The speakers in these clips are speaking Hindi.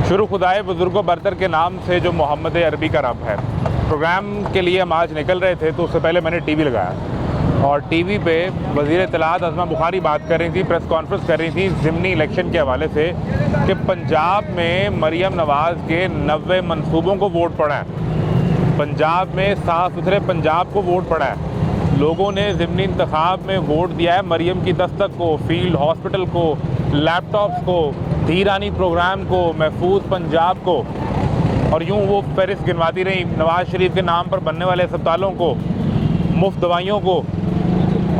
शुरू खुदाए बुजुर्गों बरतर के नाम से जो मोहम्मद अरबी का रब है। प्रोग्राम के लिए हम आज निकल रहे थे तो उससे पहले मैंने टीवी लगाया और टीवी पे वज़ीर इत्तलात अज़मा बुखारी बात कर रही थी, प्रेस कॉन्फ्रेंस कर रही थी ज़िमनी इलेक्शन के हवाले से कि पंजाब में मरियम नवाज़ के 90 मनसूबों को वोट पड़ा है। पंजाब में साफ़ सुथरे पंजाब को वोट पड़ा है। लोगों ने ज़िमनी इंतखाब में वोट दिया है मरियम की दस्तक को, फील्ड हॉस्पिटल को, लैपटॉप्स को, धीरानी प्रोग्राम को, महफूज पंजाब को, और यूँ वो फहरिस्त गिनवाती रही नवाज़ शरीफ के नाम पर बनने वाले अस्पतालों को, मुफ्त दवाइयों को,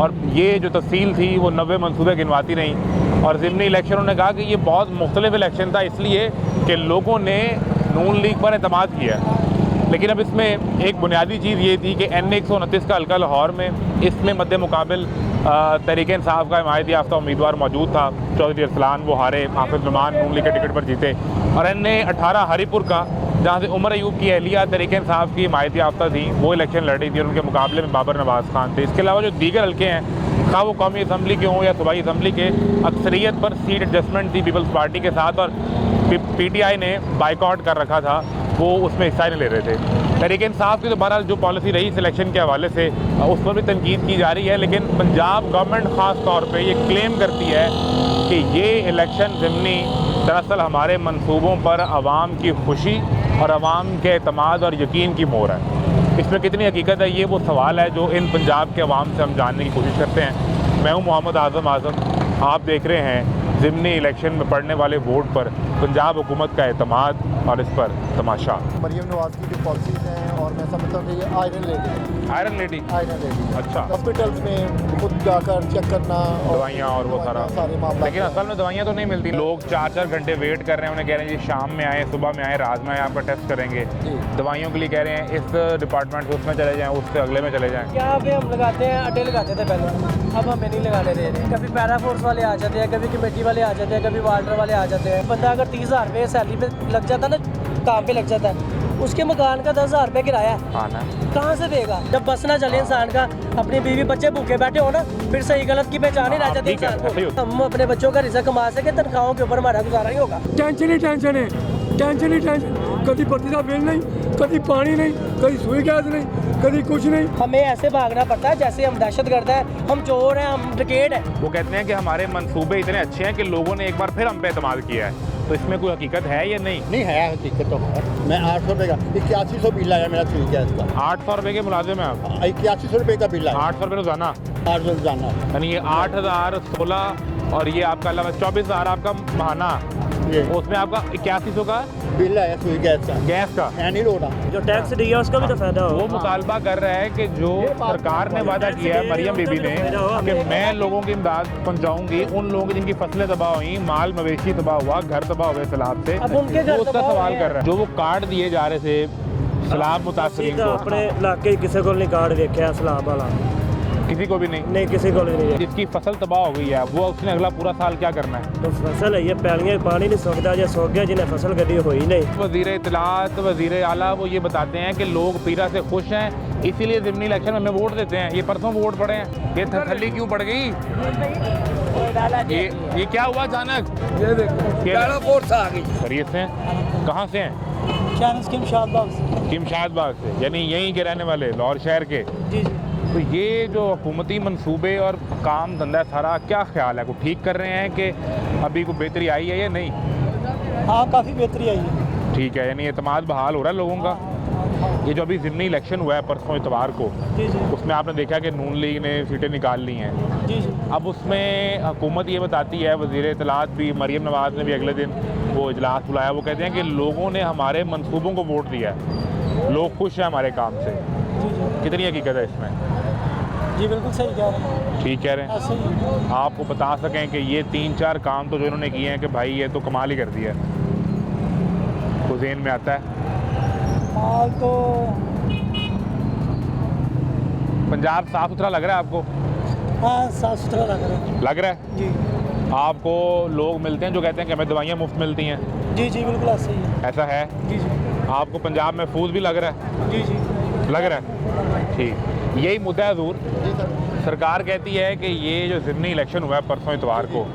और ये जो तफसील थी वो 90 मनसूबे गिनवाती रहीं। और ज़िमनी इलेक्शन उन्होंने कहा कि ये बहुत मुख्तलिफ इलेक्शन था इसलिए कि लोगों ने नून लीग पर एतमाद किया। लेकिन अब इसमें एक बुनियादी चीज़ ये थी कि NA 129 का हल्का लाहौर में, इसमें मद्दे मुकाबिल तहरीक इंसाफ का हिमायत याफ्ता उम्मीदवार मौजूद था चौधरी अरसलान, वो हारे, हाफिज नुमान नून लीग के टिकट पर जीते। और NA 18 हरीपुर का, जहाँ से उमर अयूब की अहलिया तहरीक इंसाफ की हिमायत याफ्ता थी, वो इलेक्शन लड़ी थी और उनके मुकाबले में बाबर नवाज़ खान थे। इसके अलावा जो दीगर हल्के हैं, खा वो कौमी असम्बली के हों या सूबाई असम्बली के, अक्सरियत पर सीट एडजस्टमेंट थी पीपल्स पार्टी के साथ और PTI ने बाइकआउट कर रखा था, वो उसमें हिस्सा नहीं ले रहे थे। तहरीक इंसाफ की तो बहरहाल जो पॉलिसी रही सिलेक्शन के हवाले से उस पर भी तनकीद की जा रही है, लेकिन पंजाब गवर्नमेंट ख़ास तौर पे ये क्लेम करती है कि ये इलेक्शन ज़िमनी दरअसल हमारे मंसूबों पर आवाम की खुशी और आवाम के एतमाद और यकीन की मोहर है। इसमें कितनी हकीकत है ये वो सवाल है जो इन पंजाब के अवाम से हम जानने की कोशिश करते हैं। मैं हूँ मोहम्मद आज़म, आप देख रहे हैं ज़िमनी इलेक्शन में पड़ने वाले वोट पर पंजाब हुकूमत का एतमाद और इस पर तमाशा। मरियम नवाज़ की जो पॉलिसीज़ हैं और मैं समझता हूँ कि ये आयरन लेडी अच्छा, हॉस्पिटल्स में खुद जाकर चेक करना और दवाइयाँ और वो सारे मामला। लेकिन असल में दवाइयाँ तो नहीं मिलती। लोग 4-4 घंटे वेट कर रहे हैं, उन्हें कह रहे हैं जी शाम में आए, सुबह में आए, रात में आए, आपका टेस्ट करेंगे। दवाइयों के लिए कह रहे हैं इस डिपार्टमेंट से उसमें चले जाएँ, उससे अगले में चले जाएँ। यहाँ पे हम लगाते हैं, अड्डे लगाते थे पहले, अब हमें नहीं लगाने दे रहे। कभी पैरा फोर्स वाले आ जाते हैं, कभी कमेटी वाले आ जाते हैं, कभी वार्डर वाले आ जाते हैं। बंदा अगर 30,000 रुपये सैलरी पे लग जाता है ना, काम पे लग जाता है, उसके मकान का 10,000 रुपये किराया कहाँ से देगा? जब बस ना चले इंसान का, अपनी बीवी बच्चे भूखे बैठे हो ना, फिर सही गलत की पहचान ही रह जाती है इंसान को। हम अपने बच्चों का रिज़्क कमा सके, तनख्वाहों के ऊपर हमारा गुजारा नहीं होगा। टेंशन ही टेंशन, कभी पति का बिल नहीं, कभी पानी नहीं, कभी सुई गैस नहीं, कभी कुछ नहीं। हमें ऐसे भागना पड़ता है जैसे हम दहशतगर्द हैं, हम चोर हैं, हम डकैत हैं। वो कहते हैं कि हमारे मंसूबे इतने अच्छे हैं कि लोगों ने एक बार फिर हम पे एतमाद किया है। तो इसमें कोई हकीकत है या नहीं? नहीं है हकीकत तो। मैं 800 रुपये का 8100 बिल आया मेरा सुई गैस का। 800 रुपये के मुलाजिम हैं आप? 8100 रुपये का बिल आया। 800 रुपये रोजाना? 800 रोजाना। यानी ये 8,000, 16 और ये आपका अलावा 24,000 आपका महाना, उसमें आपका 8100 का बिल आया सुई गैस का। गैस का नहीं रोड़ा जो टैक्स दिया उसका भी तो फायदा हो। वो मुतालबा कर रहा है कि जो सरकार ने वादा किया है मरियम बीबी ने कि मैं लोगों की इमदाद पहुंचाऊंगी, उन लोगों की जिनकी फसलें तबाह हुई, माल मवेशी तबाह हुआ, घर तबाह हुए सैलाब से, अब उनके घर वो उसका तबाह सवाल हुए कर रहा है। जो वो कार्ड दिए जा रहे थे सैलाब मुतासरीन को, अपने इलाके किसी को नहीं कार्ड देखा सैलाब वाला, किसी को भी नहीं किसी को नहीं। जिसकी फसल तबाह हो गई है वो उसने अगला पूरा साल क्या करना है? तो फसल है ये पैलियाँ पानी नहीं सूखता, जो सूख गया जिन्हें फसल कभी हुई नहीं। वज़ीर इत्तलात, वज़ीर आला वो ये बताते हैं कि लोग पीरा से खुश हैं, इसीलिए ज़िमनी इलेक्शन में हमें वोट देते हैं। ये परसों वोट पड़े हैं, ये थली क्यों पड़ गई? ये क्या हुआ अचानक? ये देखो फोर्स आ गई। खैरियत से हैं? कहाँ से हैं? किमशाद बाग से, यानी यहीं के रहने वाले, लाहौर शहर के। जी। तो ये जो हुकूमती मंसूबे और काम धंधा सारा क्या ख्याल है, को ठीक कर रहे हैं कि अभी कोई बेहतरी आई है या नहीं? हाँ, काफ़ी बेहतरी आई है। ठीक है, यानी एतमाद बहाल हो रहा है लोगों का। ये जो अभी ज़िमनी इलेक्शन हुआ है परसों इतवार को, जी जी उसमें आपने देखा कि नून लीग ने सीटें निकाल ली हैं। जी जी। अब उसमें हुकूमत ये बताती है, वज़ीर इत्तलात भी, मरियम नवाज़ ने भी अगले दिन वो इजलास बुलाया, वो कहते हैं कि लोगों ने हमारे मंसूबों को वोट दिया है, लोग खुश हैं हमारे काम से। जी जी कितनी हकीकत है इसमें? जी, बिल्कुल सही कह रहे हैं। ठीक कह रहे हैं? ऐसे ही आपको बता सकें कि ये 3-4 काम तो जो इन्होंने किए हैं कि भाई ये तो कमाल ही कर दिया है, तो ज़हन में आता है? हाल तो पंजाब साफ़ सुथरा लग रहा है आपको? हाँ, साफ सुथरा लग रहा है? जी आपको लोग मिलते हैं जो कहते हैं कि हमें दवाइयाँ मुफ्त मिलती हैं? जी जी, बिल्कुल ऐसे ही है। ऐसा है? जी जी आपको पंजाब महफूज भी लग रहा है? जी जी। लग रहा है? ठीक, यही मुद्दा है हजूर। सरकार कहती है कि ये जो ज़िमनी इलेक्शन हुआ है परसों इतवार को,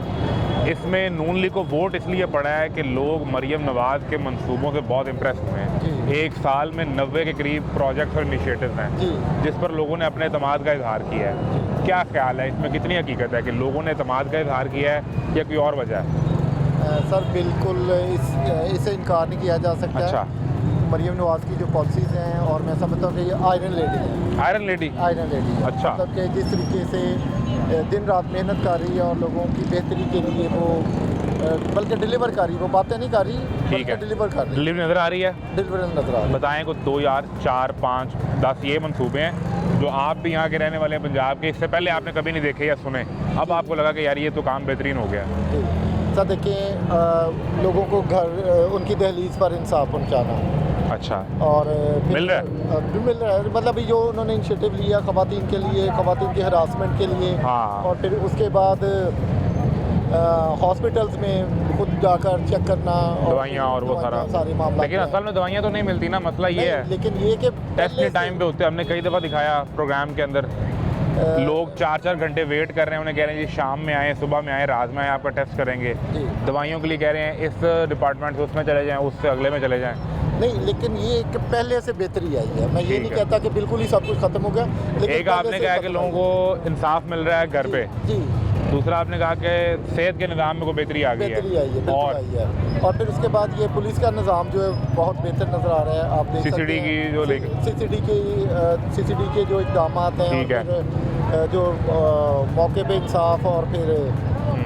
इसमें नून लीग को वोट इसलिए पड़ा है कि लोग मरीम नवाज़ के मंसूबों से बहुत इम्प्रेस हुए हैं। एक साल में 90 के करीब प्रोजेक्ट्स और इनिशिएटिव्स हैं जिस पर लोगों ने अपने एतमाद का इजहार किया है। क्या ख्याल है इसमें, कितनी हकीकत है कि लोगों ने एतमाद का इजहार किया है या कोई और वजह है? सर बिल्कुल इसे इनकार नहीं किया जा सकता। अच्छा। मरीम नवाज़ की जो पॉलिसीज़ हैं, और मैं समझता हूँ कि ये आयरन लेडी है। Iron lady? आयरन लेडी है। अच्छा। मतलब कि जिस तरीके से दिन रात मेहनत कर रही है और लोगों की बेहतरी के लिए वो बल्कि डिलीवर कर रही है, वो बातें नहीं कर रही, ठीक है, डिलीवर कर रही है। डिलीवरी नज़र आ रही है? डिलीवर नजर आ रही है। बताएं कुछ 2 यार 4 5 10 ये मंसूबे हैं जो आप भी यहाँ के रहने वाले हैं पंजाब के, इससे पहले आपने कभी नहीं देखे या सुने, अब आपको लगा कि यार ये तो काम बेहतरीन हो गया? सर देखिए, लोगों को घर उनकी दहलीज पर इंसाफ पहुँचाना। अच्छा। और मिल रहा है? मिल रहा है, मतलब जो उन्होंने इनिशिएटिव लिया ख़वातीन के लिए, ख़वातीन के हरासमेंट के लिए। हाँ। और फिर उसके बाद हॉस्पिटल्स में खुद जाकर चेक करना, दवाइयाँ और वो सारे मामला। लेकिन असल में दवाइयाँ तो नहीं मिलती ना, मसला ये है। लेकिन ये कि टेस्ट के टाइम पे होते हैं, हमने कई दफ़ा दिखाया प्रोग्राम के अंदर, लोग 4-4 घंटे वेट कर रहे हैं, उन्हें कह रहे हैं जी शाम में आए, सुबह में आए, रात में आए, आपका टेस्ट करेंगे। दवाइयों के लिए कह रहे हैं इस डिपार्टमेंट से उसमें चले जाएं, उससे अगले में चले जाएं। नहीं, लेकिन ये एक पहले से बेहतरी आई है। मैं ये नहीं कहता कि बिल्कुल ही सब कुछ खत्म हो गया, लेकिन एक आपने कहा कि लोगों को इंसाफ मिल रहा है घर पे, जी। दूसरा आपने कहा कि सेहत के निज़ाम में कोई बेहतरी आ गई है, और आई है। और फिर उसके बाद ये पुलिस का निज़ाम जो है बहुत बेहतर नज़र आ रहा है। आप देख सकते CCD की जो CCD के जो इक़दाम हैं, ठीक है, जो मौके पे इंसाफ, और फिर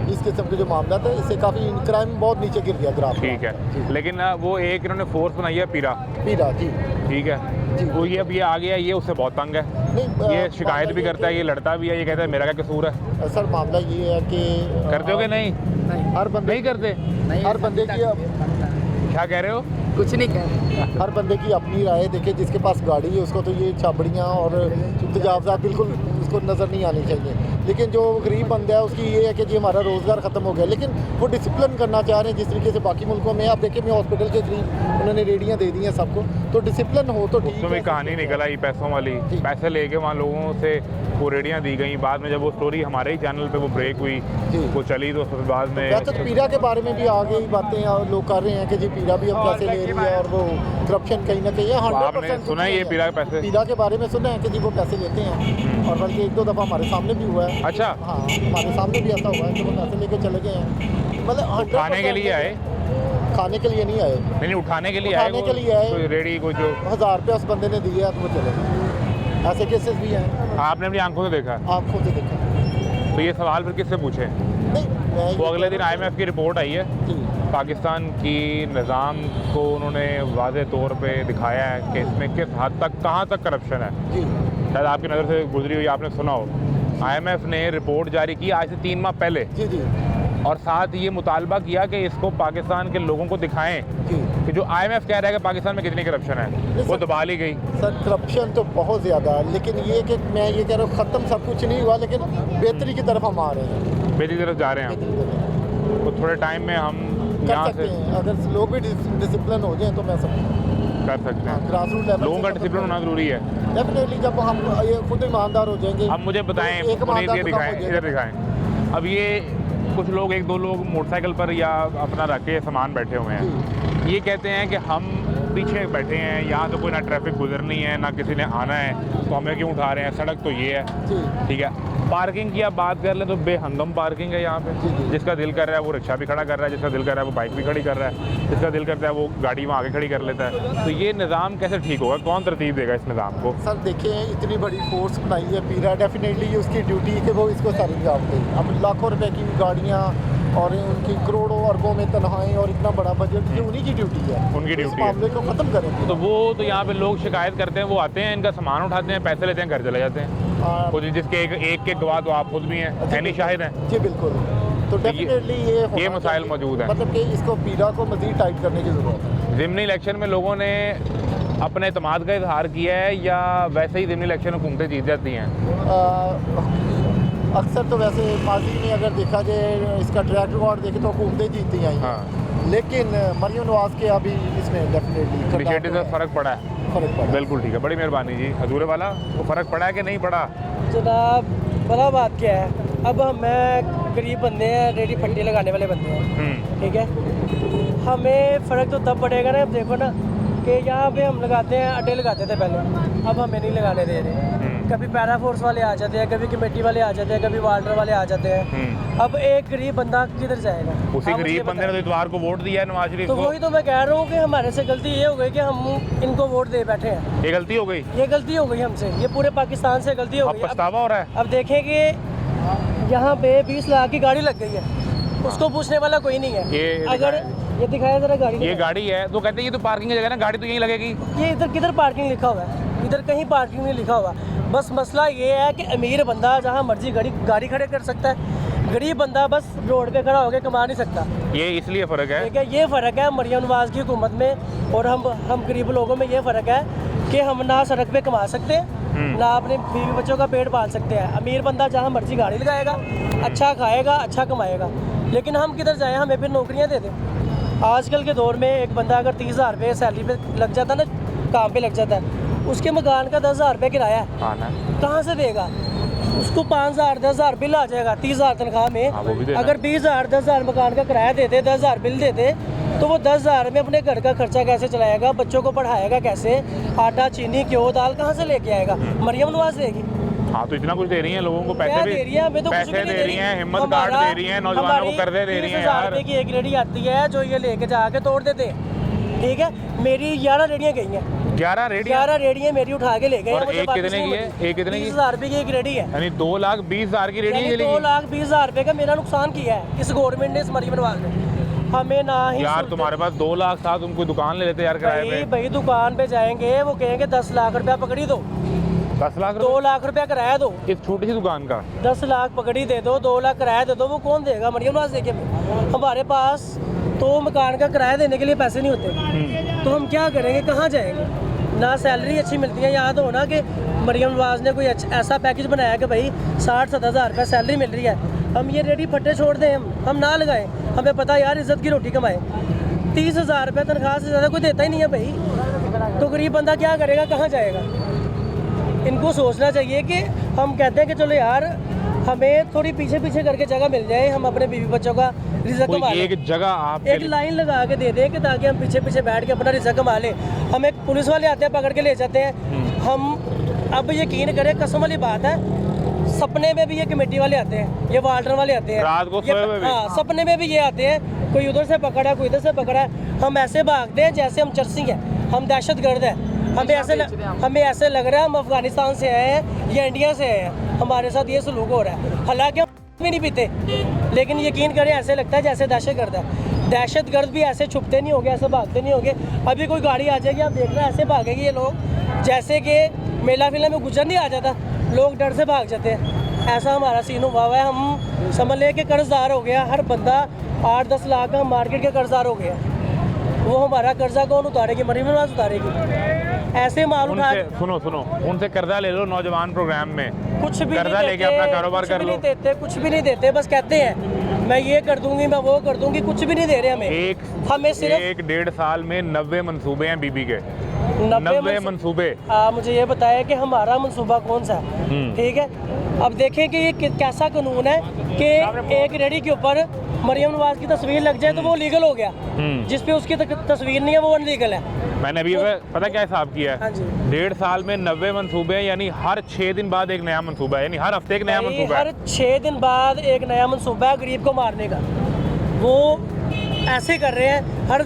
इस किस्म के जो मामला है, इससे काफ़ी क्राइम बहुत नीचे गिर गया ग्राफ। ठीक है, लेकिन वो एक इन्होंने फोर्स बनाई है पीरा जी, ठीक है, वो ये अब ये आ गया, ये उससे बहुत तंग है, नहीं ये शिकायत भी करता है, ये लड़ता भी है, ये कहता है मेरा क्या कसूर है। सर मामला ये है कि करते हो कि नहीं? हर बंदे नहीं करते? हर बंदे की क्या कह रहे हो? कुछ नहीं कह रहे। हर बंदे की अपनी राय। देखिए, जिसके पास गाड़ी है उसको तो ये छाबड़ियाँ और तजावज़ात बिल्कुल उसको नज़र नहीं आनी चाहिए, लेकिन जो गरीब बंदा है उसकी ये है कि जी हमारा रोज़गार ख़त्म हो गया। लेकिन वो डिसिप्लिन करना चाह रहे हैं जिस तरीके से बाकी मुल्कों में। आप देखिए, मैं हॉस्पिटल के करीब उन्होंने रेडियाँ दे दी हैं सबको, तो डिसिप्लिन हो तो ठीक है। उसमें कहानी निकल आई पैसों वाली, पैसे लेके वहाँ लोगों से वो रेडियाँ दी गई, बाद में जब वो स्टोरी हमारे ही चैनल पे वो ब्रेक हुई, वो चली, तो बाद में तो पीरा के बारे में भी आ गई बातें, और लोग कर रहे हैं कि जी पीरा भी अब पैसे ले रही है, और वो करप्शन कहीं ना कहीं 100% सुना है ये पीरा के पैसे? पीरा के बारे में सुना है कि जी वो पैसे लेते हैं, और बल्कि 1-2 दफ़ा हमारे सामने भी हुआ है। अच्छा। हाँ, हमारे सामने भी ऐसा हुआ है कि वो पैसे लेके चले गए हैं। मतलब खाने के लिए आए? खाने के लिए नहीं आए, नहीं, उठाने के लिए आए। उठाने के लिए आए। कोई रेडी कोई जो 1000 रुपये उस बंदे ने दिए तो वो चले गए। ऐसे केसेस भी हैं। आपने अपनी आंखों से देखा? आप खुद से देखा। तो ये सवाल फिर किससे पूछे? नहीं, वो अगले दिन IMF की रिपोर्ट आई है, जी। पाकिस्तान की निज़ाम को उन्होंने वाज़े तौर पे दिखाया है कि इसमें किस हद तक, कहाँ तक करप्शन है। जी। शायद आपकी नज़र से गुजरी हुई, आपने सुना हो। IMF ने रिपोर्ट जारी की आज से 3 माह पहले, जी जी, और साथ ये मुतालबा किया कि इसको पाकिस्तान के लोगों को दिखाएं जी। कि जो IMF कह रहा है कि पाकिस्तान में कितनी करप्शन है, वो दबा ली गई। सर करप्शन तो बहुत ज़्यादा है, लेकिन ये कि मैं ये कह रहा हूँ ख़त्म सब कुछ नहीं हुआ, लेकिन बेहतरी की तरफ हम आ रहे हैं, बेहतरी की तरफ जा रहे हैं बेहतरी की तरफ तो थोड़े टाइम में हम कर यहाँ सकते से हैं। अगर लोग भी डिसिप्लिन हो जाएं तो मैं सब कर सकते हैं। ग्रास रूट लेवल लोगों का डिसिप्लिन होना ज़रूरी है। डेफिनेटली। जब हम ये खुद ईमानदार हो जाएंगे। अब मुझे बताएं, एक पुनीत ये ईमानदार दिखाएं, इधर दिखाएं। अब ये कुछ लोग, 1-2 लोग मोटरसाइकिल पर या अपना रख के सामान बैठे हुए हैं, ये कहते हैं कि हम पीछे बैठे हैं, यहाँ तो कोई ना ट्रैफिक गुजरनी है ना किसी ने आना है, तो हमें क्यों उठा रहे हैं, सड़क तो ये है। ठीक है, पार्किंग की आप बात कर लें तो बेहंगम पार्किंग है यहाँ पे। जिसका दिल कर रहा है वो रिक्शा भी खड़ा कर रहा है, जिसका दिल कर रहा है वो बाइक भी खड़ी कर रहा है, जिसका दिल करता है वो गाड़ी वहाँ आगे खड़ी कर लेता है। तो ये निज़ाम कैसे ठीक होगा? कौन तरतीब देगा इस निज़ाम को? सर देखिए, इतनी बड़ी फोर्स बनाई है पीरा, डेफिनेटली उसकी ड्यूटी है कि वो इसको सरअंजाम दे। अब लाखों रुपए की गाड़ियाँ और उनकी करोड़ों अरबों में तनख्वाहें और इतना बड़ा बजट, ये उन्हीं की ड्यूटी है। उनकी इस ड्यूटी है। मामले को ख़त्म करेंगे तो वो तो यहाँ पे लोग शिकायत करते हैं, वो आते हैं, इनका सामान उठाते हैं, पैसे लेते हैं, घर चले जाते हैं। खुद जिसके एक के गवाह तो आप खुद भी हैं, ऐनी शाहिद हैं। जी बिल्कुल। तो डेफिनेटली ये मसाइल मौजूद हैं, मतलब कि इसको पीरा को मज़ीद टाइट करने की ज़रूरत है। ज़िमनी इलेक्शन में लोगों ने अपने एतमाद का इजहार किया है या वैसे ही ज़िमनी इलेक्शन हुकूमतें जीत जाती हैं? अक्सर तो वैसे माजी में अगर देखा जाए, इसका ट्रैक रिकॉर्ड देखे तो हुकूमतें जीतती आई हैं। हाँ। लेकिन मरियम नवाज़ के अभी इसमें डेफिनेटली इनिशिएटिव से फ़र्क पड़ा है? फ़र्क पड़ा। बिल्कुल ठीक है, बड़ी मेहरबानी जी। हजूर वाला, वो फ़र्क पड़ा है कि नहीं पड़ा? जनाब, बड़ा बात क्या है, अब मैं गरीब बंदे हैं, रेडी फट्टी लगाने वाले बंदे हैं, ठीक है। हमें फ़र्क तो तब पड़ेगा ना, अब देखो ना कि यहाँ पे हम लगाते हैं, अड्डे लगाते थे पहले, अब हमें नहीं लगाने दे रहे। कभी पैरा फोर्स वाले आ जाते हैं, कभी कमेटी वाले आ जाते हैं, कभी वार्डर वाले आ जाते हैं। अब एक गरीब बंदा किधर जाएगा? उसी गरीब बंदे ने तो इतवार को वोट दिया है नवाज शरीफ तो को। वही तो मैं कह रहा हूँ कि हमारे से गलती ये हो गई कि हम इनको वोट दे बैठे हैं। ये गलती हो गई, ये गलती हो गई हमसे, ये पूरे पाकिस्तान से गलती हो अब गई। पछतावा हो रहा है। अब देखें कि यहाँ पे 20 लाख की गाड़ी लग गई है, उसको पूछने वाला कोई नहीं है। ये अगर ये दिखाया जरा गाड़ी, ये गाड़ी है तो कहते हैं ये तो पार्किंग की जगह ना, गाड़ी तो यहीं लगेगी। ये इधर किधर पार्किंग लिखा हुआ है? इधर कहीं पार्किंग नहीं लिखा हुआ। बस मसला ये है कि अमीर बंदा जहाँ मर्जी गाड़ी खड़े कर सकता है, गरीब बंदा बस रोड पे खड़ा होकर कमा नहीं सकता। ये इसलिए फ़र्क है। ठीक है, ये फ़र्क है मरियम नवाज़ की हुकूमत में और हम गरीब लोगों में। ये फ़र्क है कि हम ना सड़क पे कमा सकते हैं, ना अपने बीवी बच्चों का पेट पाल सकते हैं। अमीर बंदा जहाँ मर्जी गाड़ी लगाएगा, अच्छा खाएगा, अच्छा कमाएगा, लेकिन हम किधर जाएँ? हमें फिर नौकरियाँ दे दें। आजकल के दौर में एक बंदा अगर 30,000 रुपये सैलरी पे लग जाता है ना, काम पे लग जाता है, उसके मकान का 10,000 रुपये किराया है, कहाँ से देगा? उसको 5,000 10,000 बिल आ जाएगा 30,000 तनख्वाह में। अगर 20,000 10,000 मकान का किराया देते, 10,000 बिल देते, तो वो 10,000 में अपने घर का खर्चा कैसे चलाएगा? बच्चों को पढ़ाएगा कैसे? आटा चीनी घ्यो दाल कहाँ से लेके आएगा? मरियम नवाज़ देगी। हाँ, तो इतना कुछ दे रही हैं लोगों को, क्या पैसे दे रही है? हमें तो कुछ पैसे भी नहीं दे रही हैं, हिम्मत कार्ड दे रही हैं, नौजवानों को कर्जे दे रही हैं। 30,000 रुपये की एक रेडी आती है जो ये लेके जाके तोड़ देते हैं, ठीक है। मेरी 11 रेडियाँ गई हैं, 11 रेडियाँ मेरी उठा के ले गए। और एक कितने की है? एक कितने की? 30,000 रुपये की एक रेडी है, यानी 2,20,000 की रेडी है। 2,20,000 रुपये का मेरा नुकसान किया है इस गवर्नमेंट ने, इस मरियम नवाज़ ने। हमें ना ही यार तुम्हारे पास 2 लाख था, तुम कोई दुकान ले लेते यार किराए पे। भाई दुकान पे जाएंगे, वो कहेंगे 10 लाख रुपया पकड़ी दो, 10 लाख 2 लाख रुपया किराया दो, इस छोटी सी दुकान का 10 लाख पकड़ी दे दो, 2 लाख किराया दे दो, वो कौन देगा? मरियम नवाज़ देगी। हमारे पास तो मकान का किराया देने के लिए पैसे नहीं होते, तो हम क्या करेंगे? कहाँ जाएंगे? ना सैलरी अच्छी मिलती है। याद हो ना कि मरियम नवाज़ ने कोई ऐसा पैकेज बनाया कि भाई 60-70 रुपये सैलरी मिल रही है, हम ये रेडी फट्टे छोड़ दें, हम ना लगाएं। हमें पता यार इज़्ज़त की रोटी कमाएं। 30,000 रुपये तनख्वाह से ज़्यादा कोई देता ही नहीं है भाई, तो गरीब बंदा क्या करेगा? कहाँ जाएगा? इनको सोचना चाहिए कि हम कहते हैं कि चलो यार हमें थोड़ी पीछे पीछे करके जगह मिल जाए, हम अपने बीवी बच्चों का रिज़्क़ कमा लें। एक जगह आप एक लाइन लगा के दे दें कि ताकि हम पीछे पीछे बैठ के अपना रिज़्क़ कमा लें। हम एक पुलिस वाले आते हैं, पकड़ के ले जाते हैं। हम अब यकीन करें, कसम वाली बात है, सपने में भी ये कमेटी वाले आते हैं, ये वार्डर वाले आते हैं, रात को सोए हुए भी। हाँ, सपने में भी ये आते हैं। कोई उधर से पकड़ा, कोई इधर से पकड़ा है। हम ऐसे भागते हैं जैसे हम चरसी हैं, हम दहशतगर्द हैं। हमें ऐसे लग रहा है हम अफगानिस्तान से आए हैं या इंडिया से आए हैं, हमारे साथ ये सलूक हो रहा है। हालांकि हम भी नहीं पीते, लेकिन यकीन करें ऐसे लगता है जैसे दहशतगर्द है। दहशतगर्द भी ऐसे छुपते नहीं होंगे, ऐसे भागते नहीं होंगे। अभी कोई गाड़ी आ जाएगी, आप देख रहे हैं ऐसे भागेंगे ये लोग, जैसे कि मेला फिला में गुजर नहीं आ जाता, लोग डर से भाग जाते हैं। ऐसा हमारा सीन हुआ है। हम समझ लें कि कर्जदार हो गया, हर बंदा 8-10 लाख का मार्केट के कर्जदार हो गया। वो हमारा कर्जा कौन उतारेगी? मरियम नवाज़ उतारेगी। ऐसे माल उठा, सुनो उनसे कर्जा ले लो, नौजवान प्रोग्राम में कुछ भी कर्जा लेके अपना कारोबार कर लो। कुछ भी नहीं देते, बस कहते हैं मैं ये कर दूंगी, मैं वो कर दूंगी, कुछ भी नहीं दे रहे हमें। हमें सिर्फ 1-1.5 साल में 90 मंसूबे हैं बीबी के, 90 मंसूबे। मुझे ये बताया कि हमारा मंसूबा कौन सा है, ठीक है। अब देखें कि ये कैसा कानून है कि एक रेडी के ऊपर मरियम नवाज़ की तस्वीर लग जाए तो वो लीगल हो गया, जिस पे उसकी तस्वीर नहीं है वो अनलीगल है। मैंने अभी पता क्या हिसाब किया है? हाँ जी। 1.5 साल में 90 मंसूबे हैं, यानी हर 6 दिन बाद एक नया मंसूबा है, यानी हर हफ्ते एक नया मंसूबा है। हर 6 दिन बाद एक नया मंसूबा है गरीब को मारने का। वो ऐसे कर रहे हैं, हर